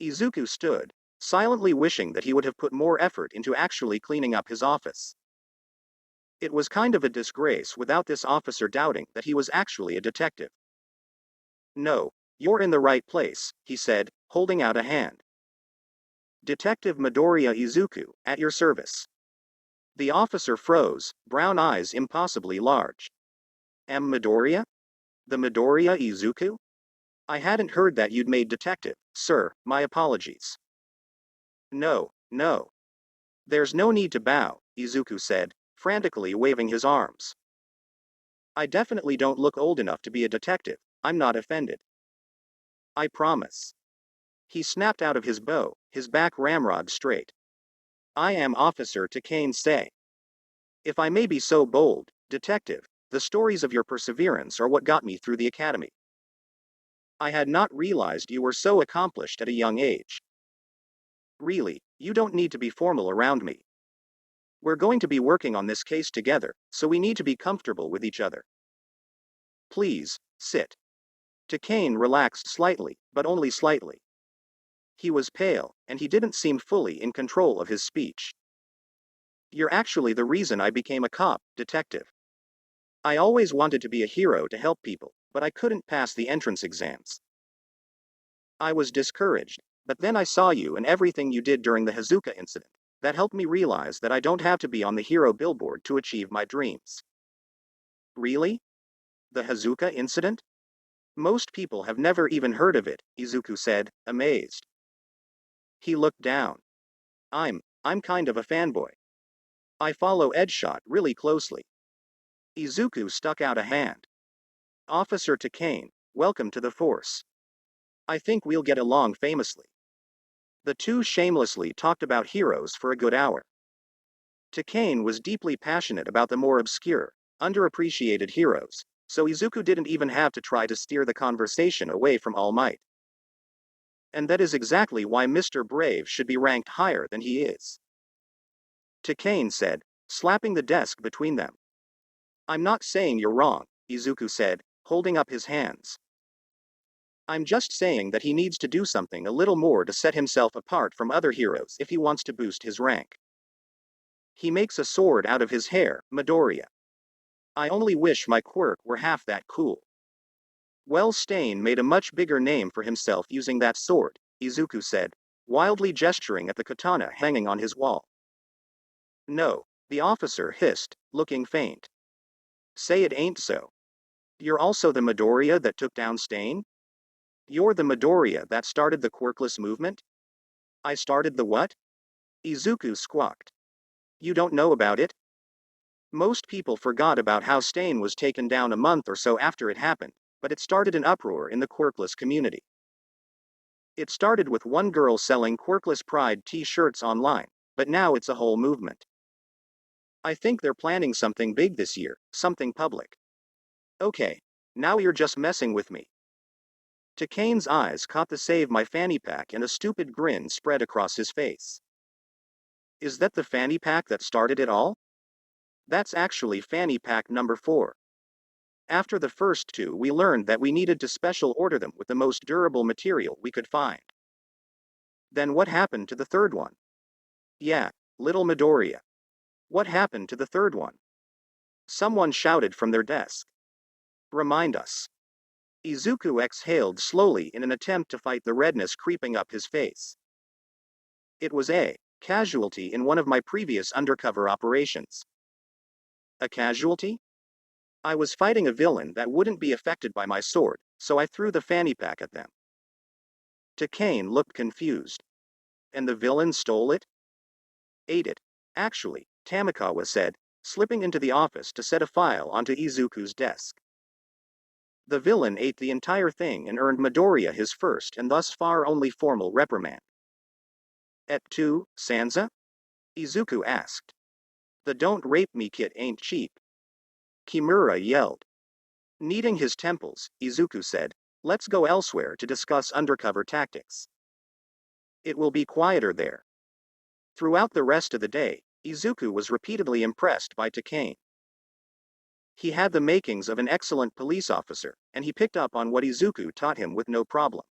Izuku stood, silently wishing that he would have put more effort into actually cleaning up his office. It was kind of a disgrace without this officer doubting that he was actually a detective. No, you're in the right place, he said, holding out a hand. Detective Midoriya Izuku, at your service. The officer froze, brown eyes impossibly large. Midoriya? The Midoriya Izuku? I hadn't heard that you'd made detective, sir, my apologies. No. There's no need to bow, Izuku said, frantically waving his arms. I definitely don't look old enough to be a detective, I'm not offended. I promise. He snapped out of his bow, his back ramrod straight. I am Officer Takane Say. If I may be so bold, Detective, the stories of your perseverance are what got me through the academy. I had not realized you were so accomplished at a young age. Really, you don't need to be formal around me. We're going to be working on this case together, so we need to be comfortable with each other. Please, sit. Takane relaxed slightly, but only slightly. He was pale, and he didn't seem fully in control of his speech. You're actually the reason I became a cop, detective. I always wanted to be a hero to help people, but I couldn't pass the entrance exams. I was discouraged, but then I saw you and everything you did during the Hazuka incident. That helped me realize that I don't have to be on the hero billboard to achieve my dreams. Really? The Hazuka incident? Most people have never even heard of it, Izuku said, amazed. He looked down. I'm kind of a fanboy. I follow Edgeshot really closely. Izuku stuck out a hand. Officer Takane, welcome to the force. I think we'll get along famously. The two shamelessly talked about heroes for a good hour. Takane was deeply passionate about the more obscure, underappreciated heroes, so Izuku didn't even have to try to steer the conversation away from All Might. And that is exactly why Mr. Brave should be ranked higher than he is. Takane said, slapping the desk between them. I'm not saying you're wrong, Izuku said, holding up his hands. I'm just saying that he needs to do something a little more to set himself apart from other heroes if he wants to boost his rank. He makes a sword out of his hair, Midoriya. I only wish my quirk were half that cool. Well, Stain made a much bigger name for himself using that sword, Izuku said, wildly gesturing at the katana hanging on his wall. No, the officer hissed, looking faint. Say it ain't so. You're also the Midoriya that took down Stain? You're the Midoriya that started the quirkless movement? I started the what? Izuku squawked. You don't know about it? Most people forgot about how Stain was taken down a month or so after it happened, but it started an uproar in the quirkless community. It started with one girl selling quirkless pride t-shirts online, but now it's a whole movement. I think they're planning something big this year, something public. Okay, now you're just messing with me. Takane's eyes caught the save my fanny pack and a stupid grin spread across his face. Is that the fanny pack that started it all? That's actually fanny pack number 4. After the first two, we learned that we needed to special order them with the most durable material we could find. Then what happened to the third one? Yeah, little Midoriya. What happened to the third one? Someone shouted from their desk. Remind us. Izuku exhaled slowly in an attempt to fight the redness creeping up his face. It was a casualty in one of my previous undercover operations. A casualty? I was fighting a villain that wouldn't be affected by my sword, so I threw the fanny pack at them. Takane looked confused. And the villain stole it? Ate it. Actually, Tamikawa said, slipping into the office to set a file onto Izuku's desk. The villain ate the entire thing and earned Midoriya his first and thus far only formal reprimand. Et tu, Sansa? Izuku asked. The don't rape me kit ain't cheap. Kimura yelled. Kneading his temples, Izuku said, let's go elsewhere to discuss undercover tactics. It will be quieter there. Throughout the rest of the day, Izuku was repeatedly impressed by Takane. He had the makings of an excellent police officer, and he picked up on what Izuku taught him with no problem.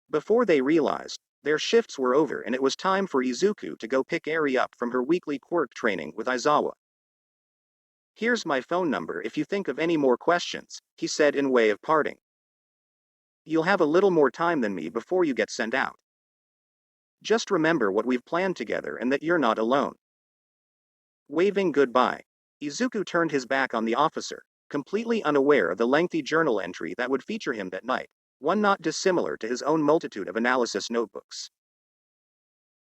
Before they realized, their shifts were over and it was time for Izuku to go pick Eri up from her weekly quirk training with Aizawa. Here's my phone number if you think of any more questions, he said in way of parting. You'll have a little more time than me before you get sent out. Just remember what we've planned together and that you're not alone. Waving goodbye, Izuku turned his back on the officer, completely unaware of the lengthy journal entry that would feature him that night, one not dissimilar to his own multitude of analysis notebooks.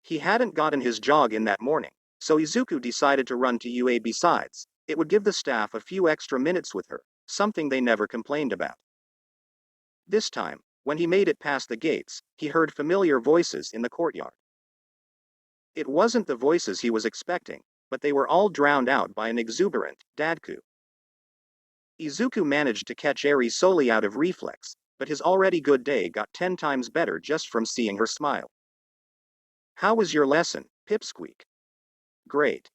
He hadn't gotten his jog in that morning, so Izuku decided to run to UA. Besides, it would give the staff a few extra minutes with her, something they never complained about. This time, when he made it past the gates, he heard familiar voices in the courtyard. It wasn't the voices he was expecting, but they were all drowned out by an exuberant Deku. Izuku managed to catch Eri solely out of reflex, but his already good day got 10 times better just from seeing her smile. How was your lesson, Pipsqueak? Great.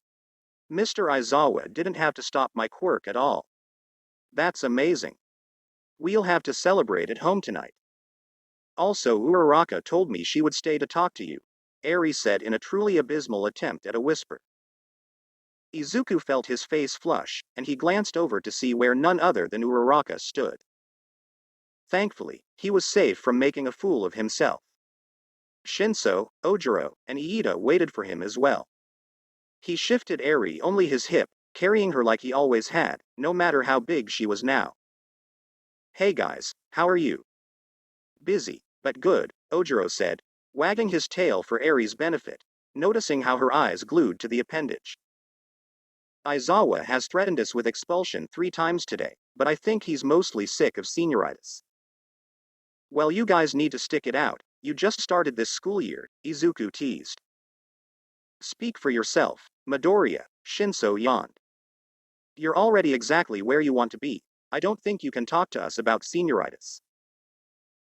Mr. Aizawa didn't have to stop my quirk at all. That's amazing. We'll have to celebrate at home tonight. Also, Uraraka told me she would stay to talk to you, Eri said in a truly abysmal attempt at a whisper. Izuku felt his face flush, and he glanced over to see where none other than Uraraka stood. Thankfully, he was safe from making a fool of himself. Shinso, Ojiro, and Iida waited for him as well. He shifted Eri only his hip, carrying her like he always had, no matter how big she was now. Hey guys, how are you? Busy, but good, Ojiro said, wagging his tail for Eri's benefit, noticing how her eyes glued to the appendage. Aizawa has threatened us with expulsion 3 times today, but I think he's mostly sick of senioritis. Well, you guys need to stick it out, you just started this school year, Izuku teased. Speak for yourself, Midoriya, Shinso yawned. You're already exactly where you want to be, I don't think you can talk to us about senioritis.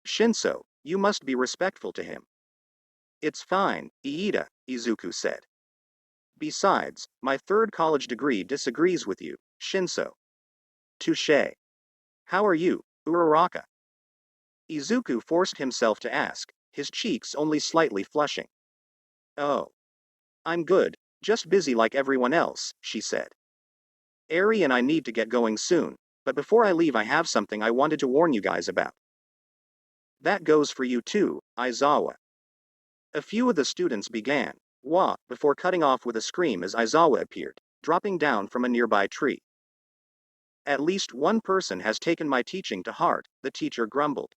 Shinso, you must be respectful to him. It's fine, Iida, Izuku said. Besides, my 3rd college degree disagrees with you, Shinso. Touché. How are you, Uraraka? Izuku forced himself to ask, his cheeks only slightly flushing. Oh. I'm good, just busy like everyone else, she said. Eri and I need to get going soon, but before I leave I have something I wanted to warn you guys about. That goes for you too, Aizawa. A few of the students began, wah, before cutting off with a scream as Aizawa appeared, dropping down from a nearby tree. At least one person has taken my teaching to heart, the teacher grumbled.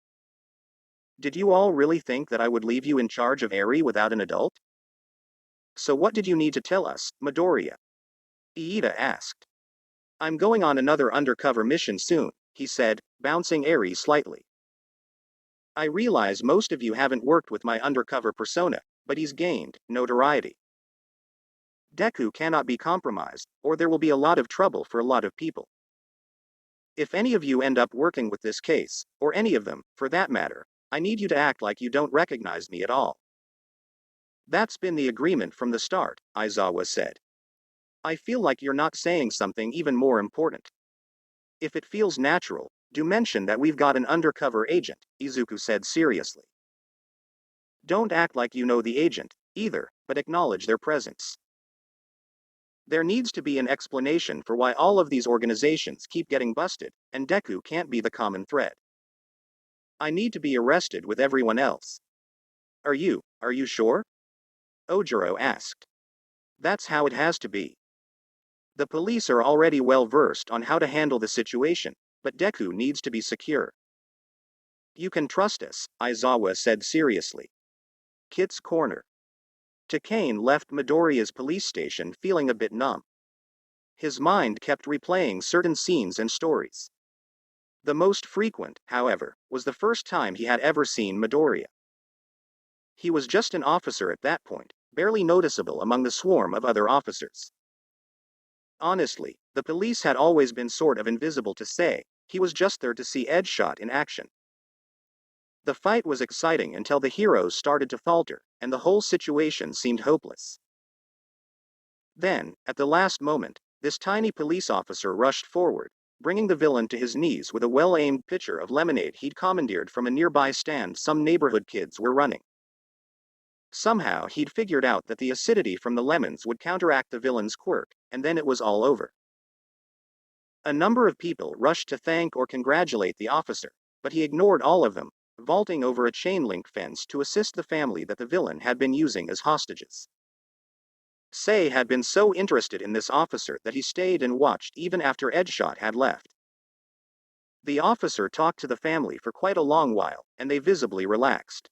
Did you all really think that I would leave you in charge of Eri without an adult? So what did you need to tell us, Midoriya? Iida asked. I'm going on another undercover mission soon, he said, bouncing Eri slightly. I realize most of you haven't worked with my undercover persona, but he's gained notoriety. Deku cannot be compromised, or there will be a lot of trouble for a lot of people. If any of you end up working with this case, or any of them, for that matter, I need you to act like you don't recognize me at all. That's been the agreement from the start, Aizawa said. I feel like you're not saying something even more important. If it feels natural, do mention that we've got an undercover agent, Izuku said seriously. Don't act like you know the agent, either, but acknowledge their presence. There needs to be an explanation for why all of these organizations keep getting busted, and Deku can't be the common thread. I need to be arrested with everyone else. Are you sure? Ojiro asked. That's how it has to be. The police are already well versed on how to handle the situation, but Deku needs to be secure. You can trust us, Aizawa said seriously. Kit's corner. Takane left Midoriya's police station feeling a bit numb. His mind kept replaying certain scenes and stories. The most frequent, however, was the first time he had ever seen Midoriya. He was just an officer at that point, barely noticeable among the swarm of other officers. Honestly, the police had always been sort of invisible to say, he was just there to see Edgeshot in action. The fight was exciting until the heroes started to falter, and the whole situation seemed hopeless. Then, at the last moment, this tiny police officer rushed forward, bringing the villain to his knees with a well-aimed pitcher of lemonade he'd commandeered from a nearby stand some neighborhood kids were running. Somehow he'd figured out that the acidity from the lemons would counteract the villain's quirk, and then it was all over. A number of people rushed to thank or congratulate the officer, but he ignored all of them, vaulting over a chain-link fence to assist the family that the villain had been using as hostages. Sei had been so interested in this officer that he stayed and watched even after Edgeshot had left. The officer talked to the family for quite a long while, and they visibly relaxed.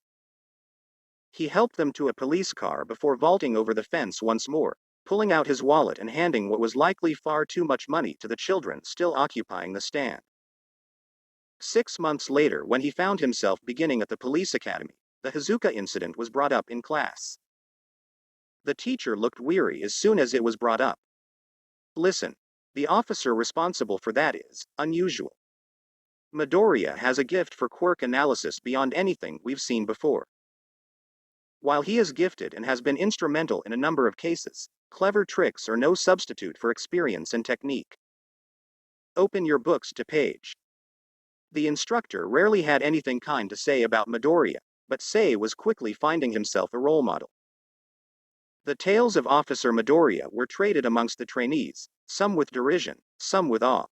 He helped them to a police car before vaulting over the fence once more, pulling out his wallet and handing what was likely far too much money to the children still occupying the stand. 6 months later, when he found himself beginning at the police academy, the Hazuka incident was brought up in class. The teacher looked weary as soon as it was brought up. Listen, the officer responsible for that is unusual. Midoriya has a gift for quirk analysis beyond anything we've seen before. While he is gifted and has been instrumental in a number of cases, clever tricks are no substitute for experience and technique. Open your books to page. The instructor rarely had anything kind to say about Midoriya, but Sei was quickly finding himself a role model. The tales of Officer Midoriya were traded amongst the trainees, some with derision, some with awe.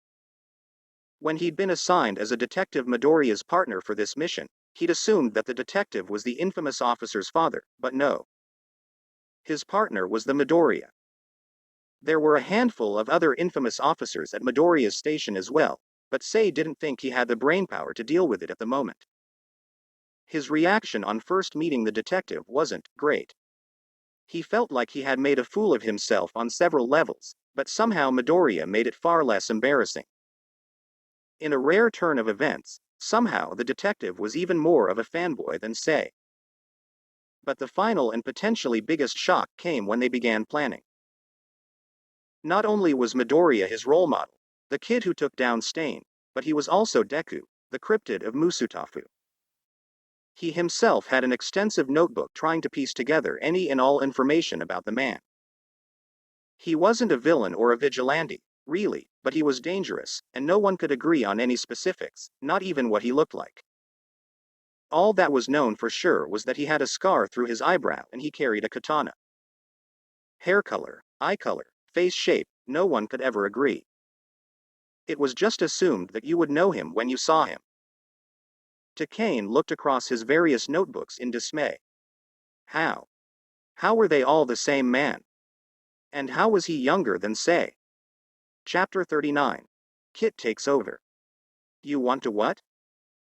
When he'd been assigned as a detective Midoriya's partner for this mission, he'd assumed that the detective was the infamous officer's father, but no. His partner was the Midoriya. There were a handful of other infamous officers at Midoriya's station as well, but Sei didn't think he had the brainpower to deal with it at the moment. His reaction on first meeting the detective wasn't great. He felt like he had made a fool of himself on several levels, but somehow Midoriya made it far less embarrassing. In a rare turn of events, somehow the detective was even more of a fanboy than Sei. But the final and potentially biggest shock came when they began planning. Not only was Midoriya his role model, the kid who took down Stain, but he was also Deku, the cryptid of Musutafu. He himself had an extensive notebook trying to piece together any and all information about the man. He wasn't a villain or a vigilante, really, but he was dangerous, and no one could agree on any specifics, not even what he looked like. All that was known for sure was that he had a scar through his eyebrow and he carried a katana. Hair color, eye color, face shape, no one could ever agree. It was just assumed that you would know him when you saw him. Takane looked across his various notebooks in dismay. How? How were they all the same man? And how was he younger than Sei? Chapter 39. Kit takes over. You want to what?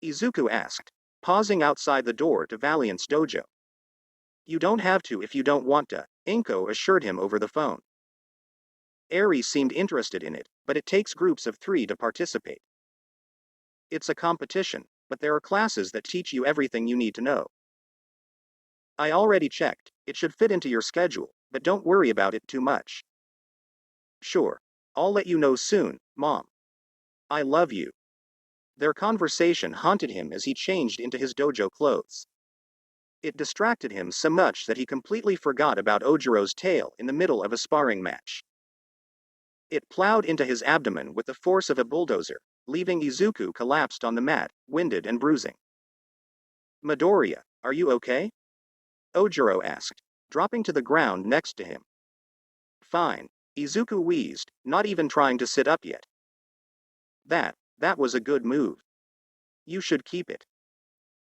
Izuku asked, pausing outside the door to Valiant's dojo. You don't have to if you don't want to, Inko assured him over the phone. Eri seemed interested in it, but it takes groups of 3 to participate. It's a competition, but there are classes that teach you everything you need to know. I already checked, it should fit into your schedule, but don't worry about it too much. Sure. I'll let you know soon, Mom. I love you. Their conversation haunted him as he changed into his dojo clothes. It distracted him so much that he completely forgot about Ojiro's tail in the middle of a sparring match. It plowed into his abdomen with the force of a bulldozer, leaving Izuku collapsed on the mat, winded and bruising. Midoriya, are you okay? Ojiro asked, dropping to the ground next to him. Fine, Izuku wheezed, not even trying to sit up yet. That was a good move. You should keep it.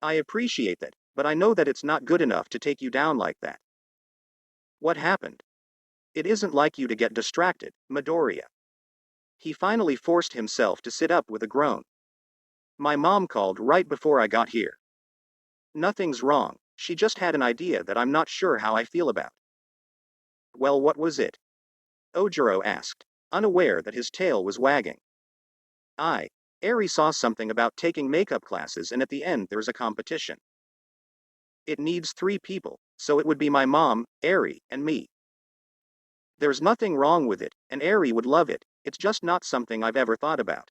I appreciate that, but I know that it's not good enough to take you down like that. What happened? It isn't like you to get distracted, Midoriya. He finally forced himself to sit up with a groan. My mom called right before I got here. Nothing's wrong, she just had an idea that I'm not sure how I feel about. Well, what was it? Ojiro asked, unaware that his tail was wagging. Eri saw something about taking makeup classes and at the end there's a competition. It needs 3 people, so it would be my mom, Eri, and me. There's nothing wrong with it, and Eri would love it, it's just not something I've ever thought about.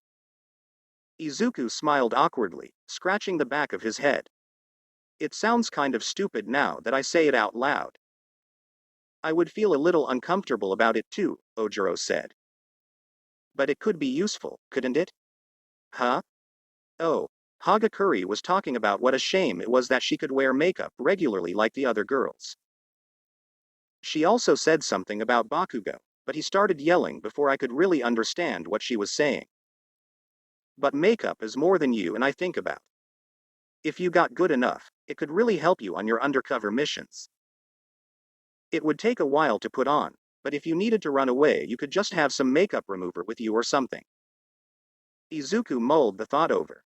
Izuku smiled awkwardly, scratching the back of his head. It sounds kind of stupid now that I say it out loud. I would feel a little uncomfortable about it too, Ojiro said. But it could be useful, couldn't it? Huh? Oh, Hagakure was talking about what a shame it was that she could wear makeup regularly like the other girls. She also said something about Bakugo, but he started yelling before I could really understand what she was saying. But makeup is more than you and I think about. If you got good enough, it could really help you on your undercover missions. It would take a while to put on, but if you needed to run away you could just have some makeup remover with you or something. Izuku mulled the thought over.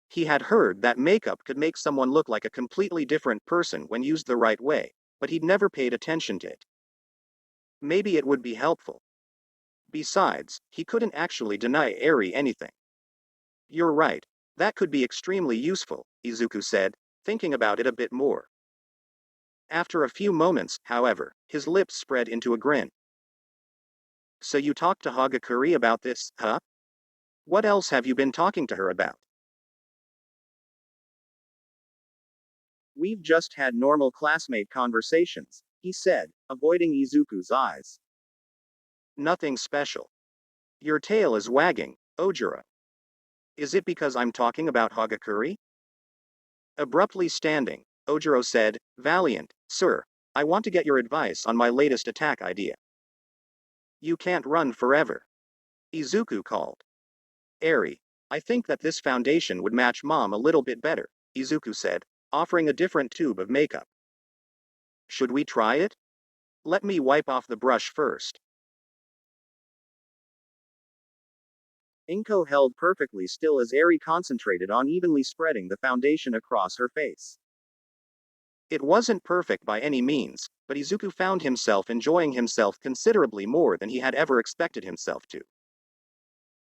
He had heard that makeup could make someone look like a completely different person when used the right way, but he'd never paid attention to it. Maybe it would be helpful. Besides, he couldn't actually deny Eri anything. You're right, that could be extremely useful, Izuku said, thinking about it a bit more. After a few moments, however, his lips spread into a grin. So you talked to Hagakure about this, huh? What else have you been talking to her about? We've just had normal classmate conversations, he said, avoiding Izuku's eyes. Nothing special. Your tail is wagging, Ojiro. Is it because I'm talking about Hagakure? Abruptly standing, Ojiro said, Valiant, sir, I want to get your advice on my latest attack idea. You can't run forever. Izuku called. Eri, I think that this foundation would match Mom a little bit better, Izuku said, offering a different tube of makeup. Should we try it? Let me wipe off the brush first. Inko held perfectly still as Eri concentrated on evenly spreading the foundation across her face. It wasn't perfect by any means, but Izuku found himself enjoying himself considerably more than he had ever expected himself to.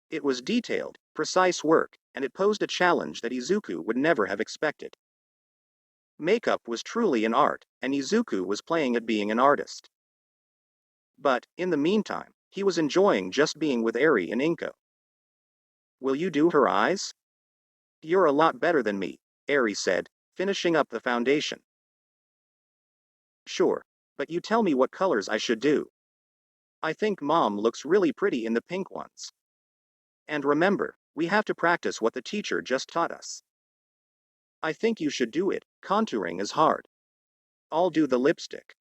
It was detailed, precise work, and it posed a challenge that Izuku would never have expected. Makeup was truly an art, and Izuku was playing at being an artist. But, in the meantime, he was enjoying just being with Eri and Inko. Will you do her eyes? You're a lot better than me, Eri said, finishing up the foundation. Sure, but you tell me what colors I should do. I think Mom looks really pretty in the pink ones. And remember, we have to practice what the teacher just taught us. I think you should do it, contouring is hard. I'll do the lipstick.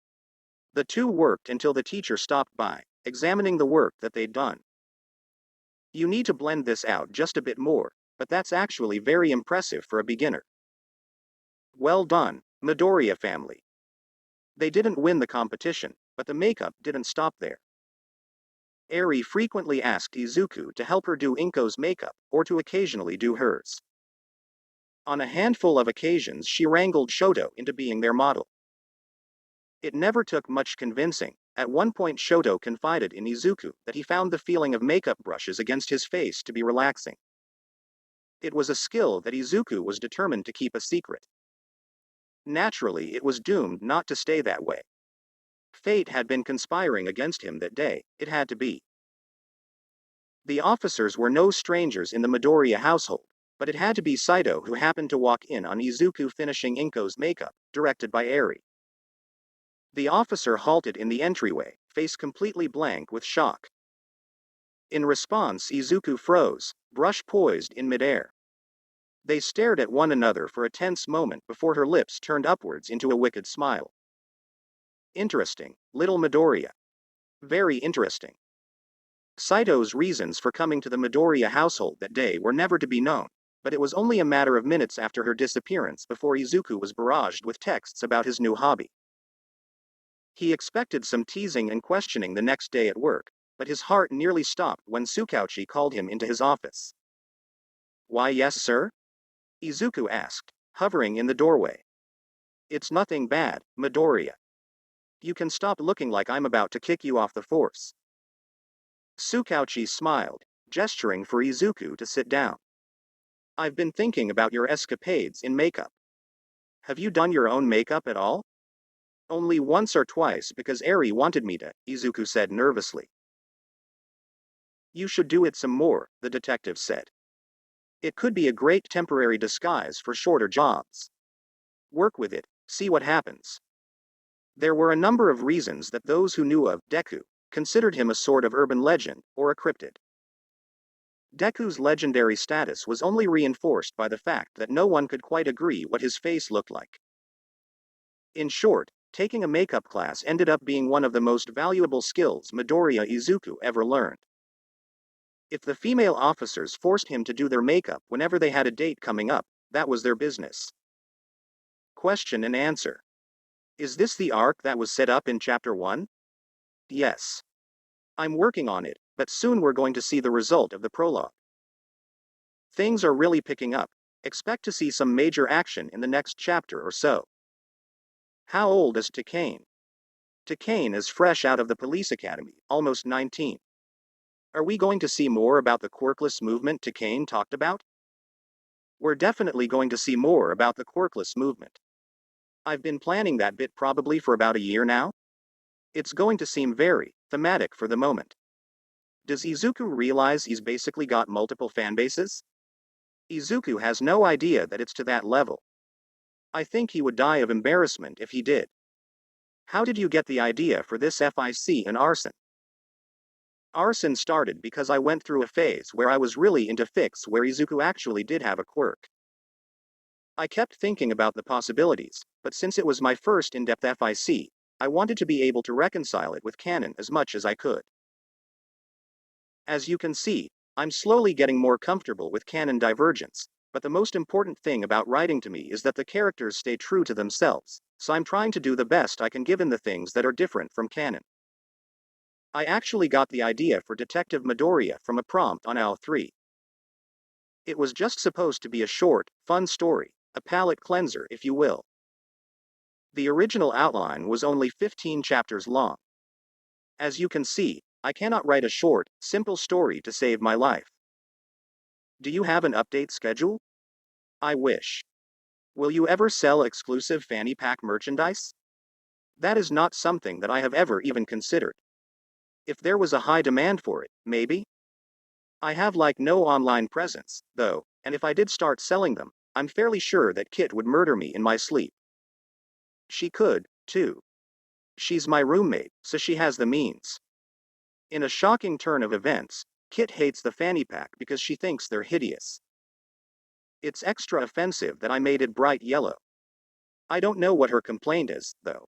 The two worked until the teacher stopped by, examining the work that they'd done. You need to blend this out just a bit more, but that's actually very impressive for a beginner. Well done, Midoriya family. They didn't win the competition, but the makeup didn't stop there. Eri frequently asked Izuku to help her do Inko's makeup, or to occasionally do hers. On a handful of occasions she wrangled Shoto into being their model. It never took much convincing. At one point Shoto confided in Izuku that he found the feeling of makeup brushes against his face to be relaxing. It was a skill that Izuku was determined to keep a secret. Naturally, it was doomed not to stay that way. Fate had been conspiring against him that day, it had to be. The officers were no strangers in the Midoriya household, but it had to be Saito who happened to walk in on Izuku finishing Inko's makeup, directed by Eri. The officer halted in the entryway, face completely blank with shock. In response, Izuku froze, brush poised in midair. They stared at one another for a tense moment before her lips turned upwards into a wicked smile. Interesting, little Midoriya. Very interesting. Saito's reasons for coming to the Midoriya household that day were never to be known, but it was only a matter of minutes after her disappearance before Izuku was barraged with texts about his new hobby. He expected some teasing and questioning the next day at work, but his heart nearly stopped when Tsukauchi called him into his office. Why yes, sir? Izuku asked, hovering in the doorway. It's nothing bad, Midoriya. You can stop looking like I'm about to kick you off the force. Tsukauchi smiled, gesturing for Izuku to sit down. I've been thinking about your escapades in makeup. Have you done your own makeup at all? Only once or twice because Eri wanted me to, Izuku said nervously. You should do it some more, the detective said. It could be a great temporary disguise for shorter jobs. Work with it, see what happens. There were a number of reasons that those who knew of Deku considered him a sort of urban legend, or a cryptid. Deku's legendary status was only reinforced by the fact that no one could quite agree what his face looked like. In short, taking a makeup class ended up being one of the most valuable skills Midoriya Izuku ever learned. If the female officers forced him to do their makeup whenever they had a date coming up, that was their business. Question and answer. Is this the arc that was set up in Chapter 1? Yes. I'm working on it, but soon we're going to see the result of the prologue. Things are really picking up. Expect to see some major action in the next chapter or so. How old is Takane? Takane is fresh out of the police academy, almost 19. Are we going to see more about the quirkless movement Takane talked about? We're definitely going to see more about the quirkless movement. I've been planning that bit probably for about a year now. It's going to seem very thematic for the moment. Does Izuku realize he's basically got multiple fanbases? Izuku has no idea that it's to that level. I think he would die of embarrassment if he did. How did you get the idea for this fic and arson? Arson started because I went through a phase where I was really into fics where Izuku actually did have a quirk. I kept thinking about the possibilities, but since it was my first in-depth fic, I wanted to be able to reconcile it with canon as much as I could. As you can see, I'm slowly getting more comfortable with canon divergence, but the most important thing about writing to me is that the characters stay true to themselves, so I'm trying to do the best I can given the things that are different from canon. I actually got the idea for Detective Midoriya from a prompt on AL3. It was just supposed to be a short, fun story, a palate cleanser if you will. The original outline was only 15 chapters long. As you can see, I cannot write a short, simple story to save my life. Do you have an update schedule? I wish. Will you ever sell exclusive fanny pack merchandise? That is not something that I have ever even considered. If there was a high demand for it, maybe? I have like no online presence, though, and if I did start selling them, I'm fairly sure that Kit would murder me in my sleep. She could, too. She's my roommate, so she has the means. In a shocking turn of events, Kit hates the fanny pack because she thinks they're hideous. It's extra offensive that I made it bright yellow. I don't know what her complaint is, though.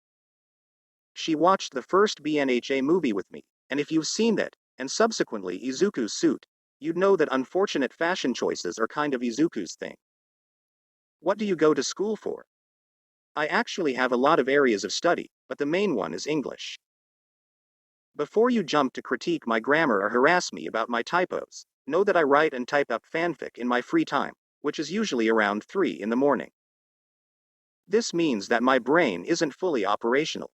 She watched the first BNHA movie with me, and if you've seen that, and subsequently Izuku's suit, you'd know that unfortunate fashion choices are kind of Izuku's thing. What do you go to school for? I actually have a lot of areas of study, but the main one is English. Before you jump to critique my grammar or harass me about my typos, know that I write and type up fanfic in my free time, which is usually around 3 in the morning. This means that my brain isn't fully operational.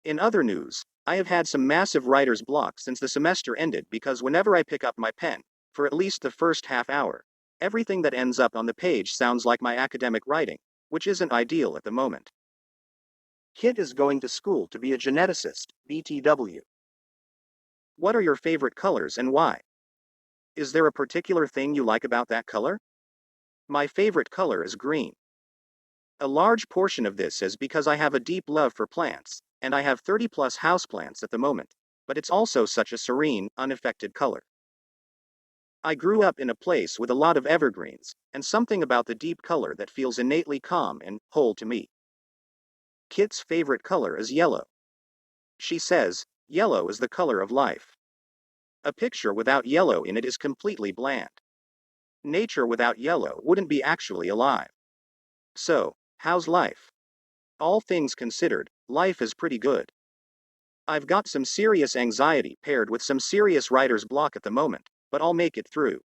In other news, I have had some massive writer's block since the semester ended because whenever I pick up my pen, for at least the first half hour, everything that ends up on the page sounds like my academic writing, which isn't ideal at the moment. Kit is going to school to be a geneticist, BTW. What are your favorite colors and why? Is there a particular thing you like about that color? My favorite color is green. A large portion of this is because I have a deep love for plants, and I have 30 plus houseplants at the moment, but it's also such a serene, unaffected color. I grew up in a place with a lot of evergreens, and something about the deep color that feels innately calm and whole to me. Kit's favorite color is yellow. She says, yellow is the color of life. A picture without yellow in it is completely bland. Nature without yellow wouldn't be actually alive. So, how's life? All things considered, life is pretty good. I've got some serious anxiety paired with some serious writer's block at the moment, but I'll make it through.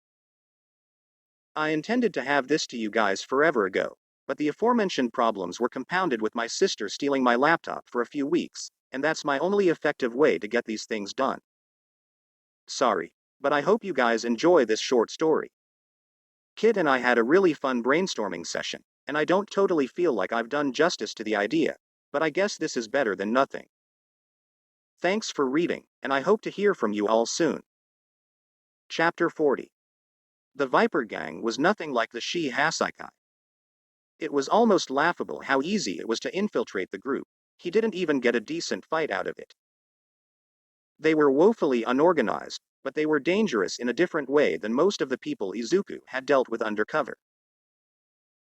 I intended to have this to you guys forever ago, but the aforementioned problems were compounded with my sister stealing my laptop for a few weeks, and that's my only effective way to get these things done. Sorry, but I hope you guys enjoy this short story. Kit and I had a really fun brainstorming session, and I don't totally feel like I've done justice to the idea, but I guess this is better than nothing. Thanks for reading, and I hope to hear from you all soon. Chapter 40. The Viper Gang was nothing like the Shi Hasaikai. It was almost laughable how easy it was to infiltrate the group. He didn't even get a decent fight out of it. They were woefully unorganized, but they were dangerous in a different way than most of the people Izuku had dealt with undercover.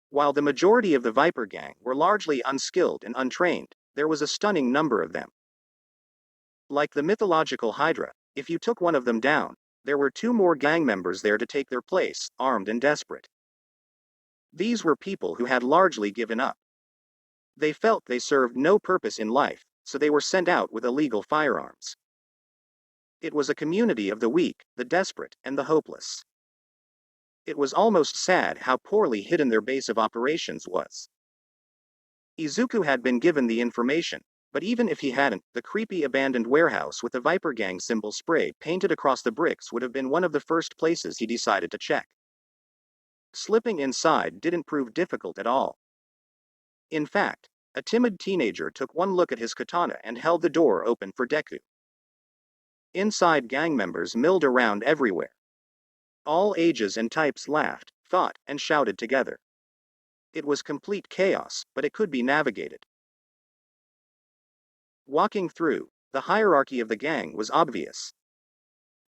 While the majority of the Viper Gang were largely unskilled and untrained, there was a stunning number of them. Like the mythological Hydra, if you took one of them down, there were 2 more gang members there to take their place, armed and desperate. These were people who had largely given up. They felt they served no purpose in life, so they were sent out with illegal firearms. It was a community of the weak, the desperate, and the hopeless. It was almost sad how poorly hidden their base of operations was. Izuku had been given the information, but even if he hadn't, the creepy abandoned warehouse with the Viper Gang symbol spray painted across the bricks would have been one of the first places he decided to check. Slipping inside didn't prove difficult at all. In fact, a timid teenager took one look at his katana and held the door open for Deku. Inside, gang members milled around everywhere. All ages and types laughed, thought, and shouted together. It was complete chaos, but it could be navigated. Walking through, the hierarchy of the gang was obvious.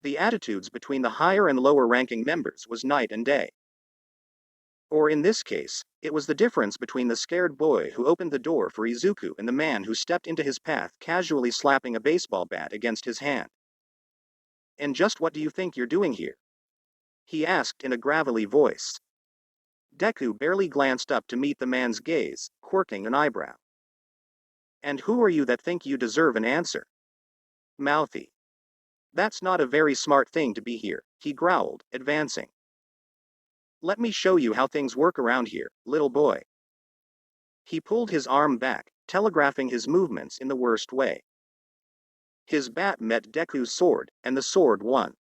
The attitudes between the higher and lower ranking members was night and day. Or in this case, it was the difference between the scared boy who opened the door for Izuku and the man who stepped into his path casually slapping a baseball bat against his hand. "And just what do you think you're doing here?" he asked in a gravelly voice. Deku barely glanced up to meet the man's gaze, quirking an eyebrow. "And who are you that think you deserve an answer?" "Mouthy. That's not a very smart thing to be here," he growled, advancing. "Let me show you how things work around here, little boy." He pulled his arm back, telegraphing his movements in the worst way. His bat met Deku's sword, and the sword won.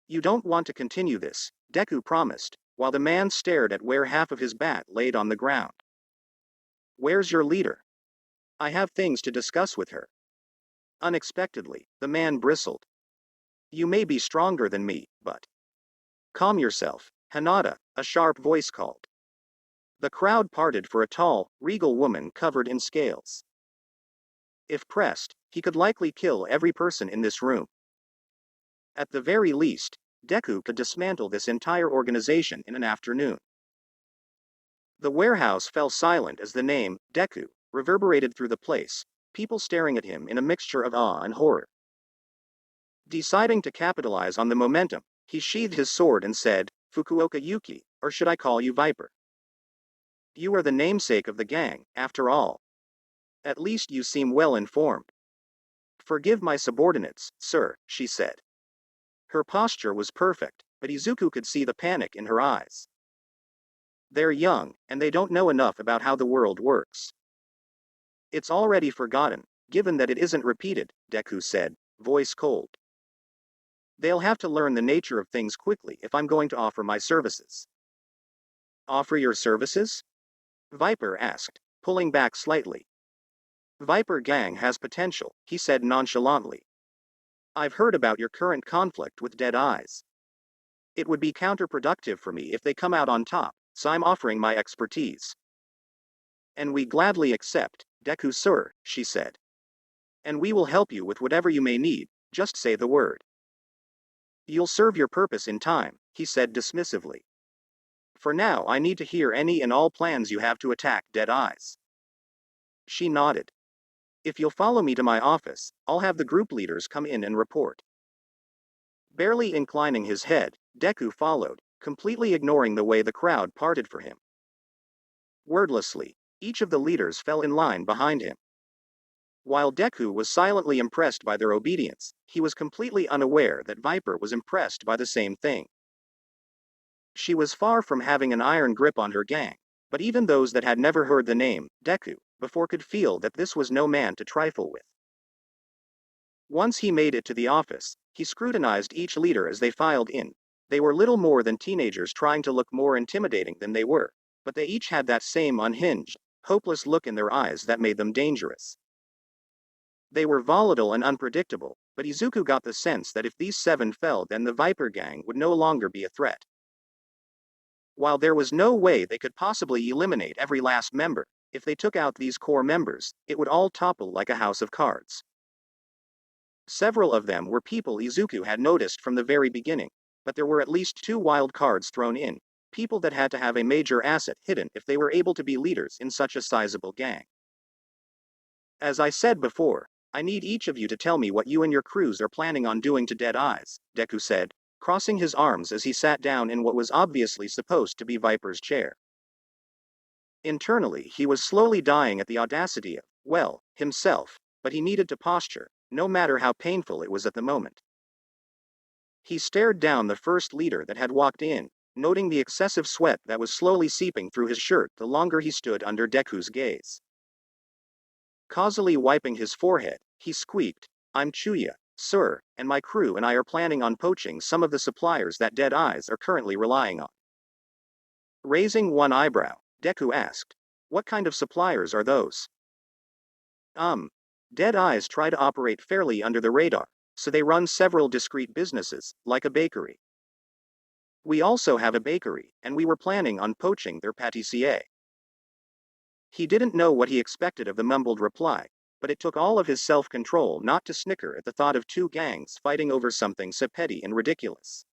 "You don't want to continue this," Deku promised, while the man stared at where half of his bat laid on the ground. "Where's your leader?" "I have things to discuss with her." Unexpectedly, the man bristled. "You may be stronger than me, but—" "Calm yourself, Hanada," a sharp voice called. The crowd parted for a tall, regal woman covered in scales. If pressed, he could likely kill every person in this room. At the very least, Deku could dismantle this entire organization in an afternoon. The warehouse fell silent as the name, Deku, reverberated through the place, people staring at him in a mixture of awe and horror. Deciding to capitalize on the momentum, he sheathed his sword and said, "Fukuoka Yuki, or should I call you Viper? You are the namesake of the gang, after all. At least you seem well informed." "Forgive my subordinates, sir," she said. Her posture was perfect, but Izuku could see the panic in her eyes. "They're young, and they don't know enough about how the world works. It's already forgotten, given that it isn't repeated," Deku said, voice cold. "They'll have to learn the nature of things quickly if I'm going to offer my services." "Offer your services?" Viper asked, pulling back slightly. "Viper Gang has potential," he said nonchalantly. "I've heard about your current conflict with Dead Eyes. It would be counterproductive for me if they come out on top, so I'm offering my expertise." "And we gladly accept, Deku sir," she said. "And we will help you with whatever you may need, just say the word." "You'll serve your purpose in time," he said dismissively. "For now I need to hear any and all plans you have to attack Dead Eyes." She nodded. "If you'll follow me to my office, I'll have the group leaders come in and report." Barely inclining his head, Deku followed, completely ignoring the way the crowd parted for him. Wordlessly, each of the leaders fell in line behind him. While Deku was silently impressed by their obedience, he was completely unaware that Viper was impressed by the same thing. She was far from having an iron grip on her gang, but even those that had never heard the name, Deku, before could feel that this was no man to trifle with. Once he made it to the office, he scrutinized each leader as they filed in. They were little more than teenagers trying to look more intimidating than they were, but they each had that same unhinged, hopeless look in their eyes that made them dangerous. They were volatile and unpredictable, but Izuku got the sense that if these 7 fell, then the Viper Gang would no longer be a threat. While there was no way they could possibly eliminate every last member, if they took out these core members, it would all topple like a house of cards. Several of them were people Izuku had noticed from the very beginning, but there were at least 2 wild cards thrown in, people that had to have a major asset hidden if they were able to be leaders in such a sizable gang. "As I said before, I need each of you to tell me what you and your crews are planning on doing to Dead Eyes," Deku said, crossing his arms as he sat down in what was obviously supposed to be Viper's chair. Internally, he was slowly dying at the audacity of, well, himself, but he needed to posture, no matter how painful it was at the moment. He stared down the first leader that had walked in, noting the excessive sweat that was slowly seeping through his shirt the longer he stood under Deku's gaze. Causally wiping his forehead, he squeaked, "I'm Chuya, sir, and my crew and I are planning on poaching some of the suppliers that Dead Eyes are currently relying on." Raising one eyebrow, Deku asked, What kind of suppliers are those? Dead Eyes try to operate fairly under the radar, so they run several discrete businesses, like a bakery. We also have a bakery, and we were planning on poaching their pâtissier. He didn't know what he expected of the mumbled reply, but it took all of his self-control not to snicker at the thought of two gangs fighting over something so petty and ridiculous.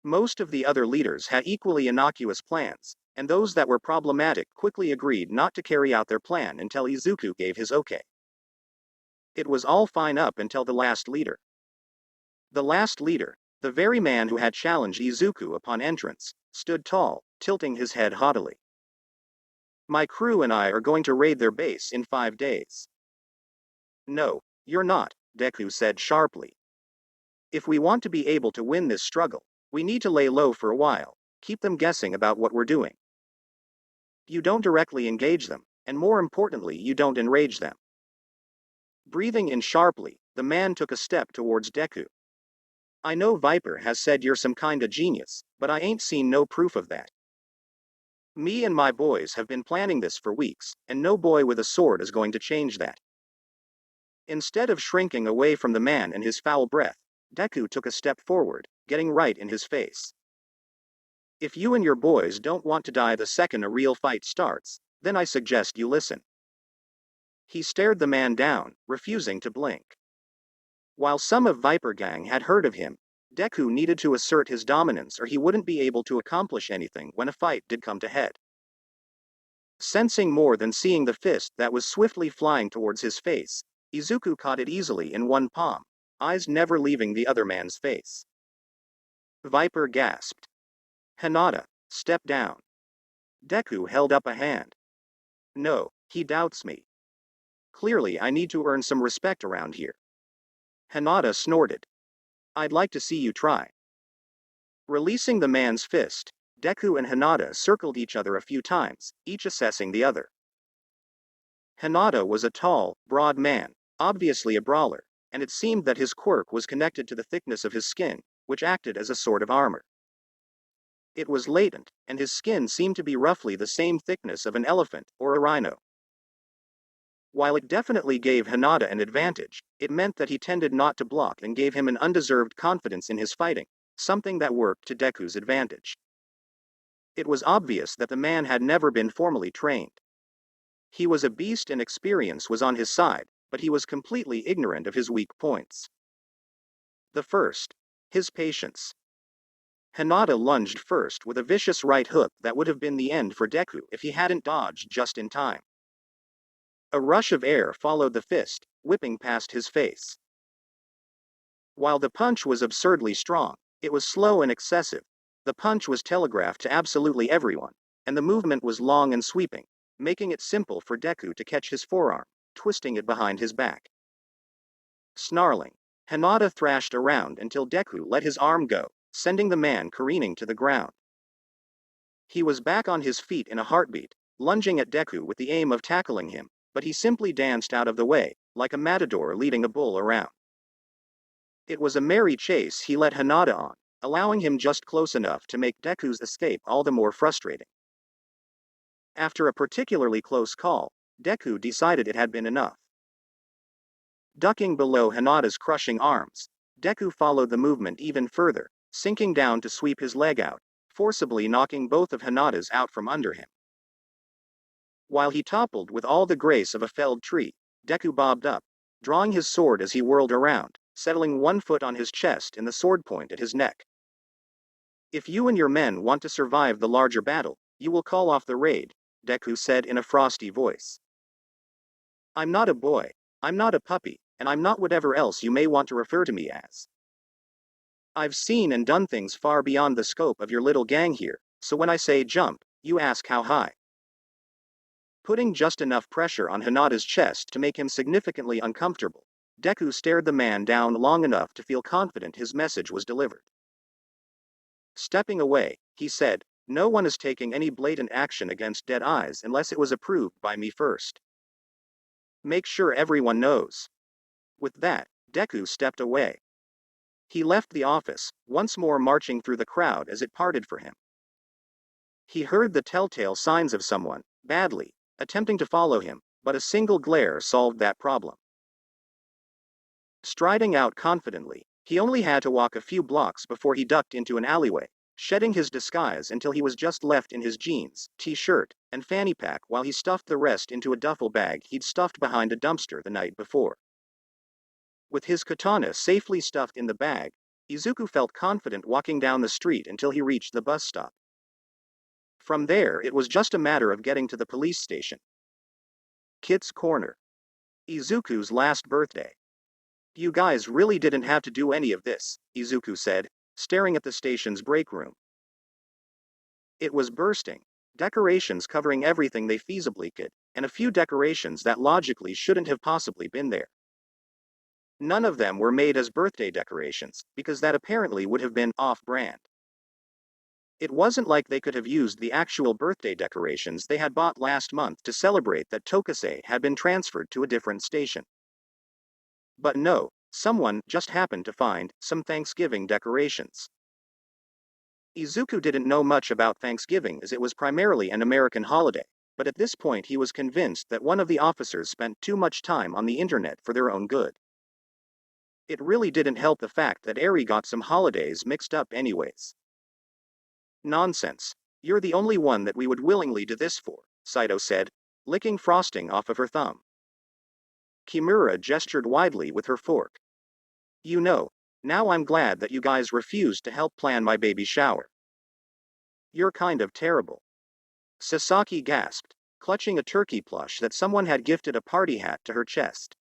Most of the other leaders had equally innocuous plans, and those that were problematic quickly agreed not to carry out their plan until Izuku gave his okay. It was all fine up until the last leader. The last leader, the very man who had challenged Izuku upon entrance, stood tall, tilting his head haughtily. My crew and I are going to raid their base in 5 days. No, you're not, Deku said sharply. If we want to be able to win this struggle, we need to lay low for a while, keep them guessing about what we're doing. You don't directly engage them, and more importantly, you don't enrage them. Breathing in sharply, the man took a step towards Deku. I know Viper has said you're some kinda genius, but I ain't seen no proof of that. Me and my boys have been planning this for weeks, and no boy with a sword is going to change that. Instead of shrinking away from the man and his foul breath, Deku took a step forward, getting right in his face. If you and your boys don't want to die the second a real fight starts, then I suggest you listen. He stared the man down, refusing to blink. While some of Viper Gang had heard of him, Deku needed to assert his dominance or he wouldn't be able to accomplish anything when a fight did come to head. Sensing more than seeing the fist that was swiftly flying towards his face, Izuku caught it easily in one palm, eyes never leaving the other man's face. Viper gasped. Hinata, step down. Deku held up a hand. No, he doubts me. Clearly I need to earn some respect around here. Hinata snorted. I'd like to see you try. Releasing the man's fist, Deku and Hinata circled each other a few times, each assessing the other. Hinata was a tall, broad man, obviously a brawler, and it seemed that his quirk was connected to the thickness of his skin, which acted as a sort of armor. It was latent, and his skin seemed to be roughly the same thickness of an elephant or a rhino. While it definitely gave Hinata an advantage, it meant that he tended not to block and gave him an undeserved confidence in his fighting, something that worked to Deku's advantage. It was obvious that the man had never been formally trained. He was a beast and experience was on his side, but he was completely ignorant of his weak points. The first, his patience. Hinata lunged first with a vicious right hook that would have been the end for Deku if he hadn't dodged just in time. A rush of air followed the fist, whipping past his face. While the punch was absurdly strong, it was slow and excessive. The punch was telegraphed to absolutely everyone, and the movement was long and sweeping, making it simple for Deku to catch his forearm, twisting it behind his back. Snarling, Hinata thrashed around until Deku let his arm go, sending the man careening to the ground. He was back on his feet in a heartbeat, lunging at Deku with the aim of tackling him, but he simply danced out of the way, like a matador leading a bull around. It was a merry chase he let Hinata on, allowing him just close enough to make Deku's escape all the more frustrating. After a particularly close call, Deku decided it had been enough. Ducking below Hinata's crushing arms, Deku followed the movement even further, sinking down to sweep his leg out, forcibly knocking both of Hinata's out from under him. While he toppled with all the grace of a felled tree, Deku bobbed up, drawing his sword as he whirled around, settling one foot on his chest and the sword point at his neck. If you and your men want to survive the larger battle, you will call off the raid, Deku said in a frosty voice. I'm not a boy, I'm not a puppy, and I'm not whatever else you may want to refer to me as. I've seen and done things far beyond the scope of your little gang here, so when I say jump, you ask how high. Putting just enough pressure on Hinata's chest to make him significantly uncomfortable, Deku stared the man down long enough to feel confident his message was delivered. Stepping away, he said, no one is taking any blatant action against Dead Eyes unless it was approved by me first. Make sure everyone knows. With that, Deku stepped away. He left the office, once more marching through the crowd as it parted for him. He heard the telltale signs of someone, badly, attempting to follow him, but a single glare solved that problem. Striding out confidently, he only had to walk a few blocks before he ducked into an alleyway, shedding his disguise until he was just left in his jeans, t-shirt, and fanny pack while he stuffed the rest into a duffel bag he'd stuffed behind a dumpster the night before. With his katana safely stuffed in the bag, Izuku felt confident walking down the street until he reached the bus stop. From there it was just a matter of getting to the police station. Kit's Corner. Izuku's last birthday. You guys really didn't have to do any of this, Izuku said, staring at the station's break room. It was bursting, decorations covering everything they feasibly could, and a few decorations that logically shouldn't have possibly been there. None of them were made as birthday decorations, because that apparently would have been off-brand. It wasn't like they could have used the actual birthday decorations they had bought last month to celebrate that Tokase had been transferred to a different station. But no, someone just happened to find some Thanksgiving decorations. Izuku didn't know much about Thanksgiving as it was primarily an American holiday, but at this point he was convinced that one of the officers spent too much time on the internet for their own good. It really didn't help the fact that Eri got some holidays mixed up anyways. Nonsense. You're the only one that we would willingly do this for, Saito said, licking frosting off of her thumb. Kimura gestured widely with her fork. You know, now I'm glad that you guys refused to help plan my baby shower. You're kind of terrible. Sasaki gasped, clutching a turkey plush that someone had gifted a party hat to her chest.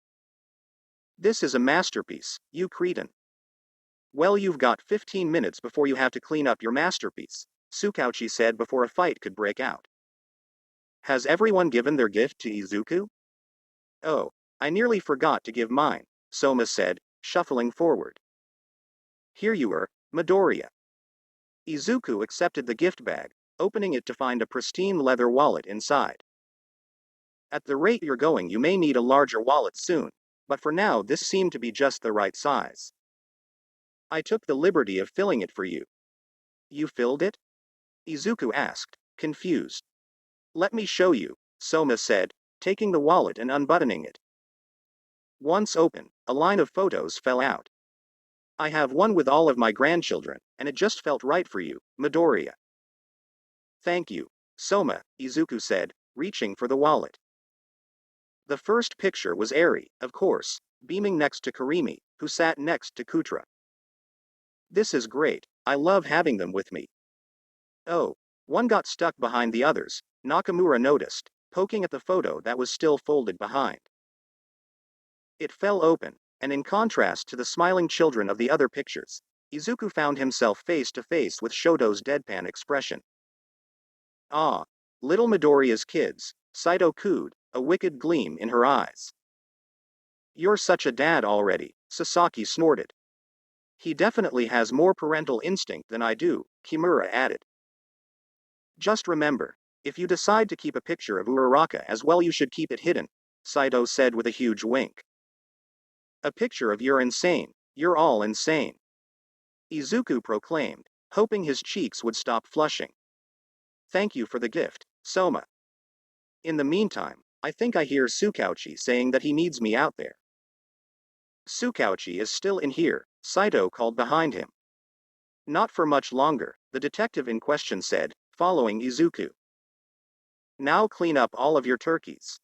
This is a masterpiece, you cretin. Well, you've got 15 minutes before you have to clean up your masterpiece, Tsukauchi said before a fight could break out. Has everyone given their gift to Izuku? Oh, I nearly forgot to give mine, Soma said, shuffling forward. Here you are, Midoriya. Izuku accepted the gift bag, opening it to find a pristine leather wallet inside. At the rate you're going, you may need a larger wallet soon, but for now this seemed to be just the right size. I took the liberty of filling it for you. You filled it? Izuku asked, confused. Let me show you, Soma said, taking the wallet and unbuttoning it. Once open, a line of photos fell out. I have one with all of my grandchildren, and it just felt right for you, Midoriya. Thank you, Soma, Izuku said, reaching for the wallet. The first picture was Eri, of course, beaming next to Karimi, who sat next to Kutra. This is great, I love having them with me. Oh, one got stuck behind the others, Nakamura noticed, poking at the photo that was still folded behind. It fell open, and in contrast to the smiling children of the other pictures, Izuku found himself face to face with Shoto's deadpan expression. Ah, little Midoriya's kids, Saito cooed, a wicked gleam in her eyes. You're such a dad already, Sasaki snorted. He definitely has more parental instinct than I do, Kimura added. Just remember, if you decide to keep a picture of Uraraka as well, you should keep it hidden, Saito said with a huge wink. A picture of you're insane, you're all insane. Izuku proclaimed, hoping his cheeks would stop flushing. Thank you for the gift, Soma. In the meantime, I think I hear Tsukauchi saying that he needs me out there. Tsukauchi is still in here, Saito called behind him. Not for much longer, the detective in question said, following Izuku. Now clean up all of your turkeys.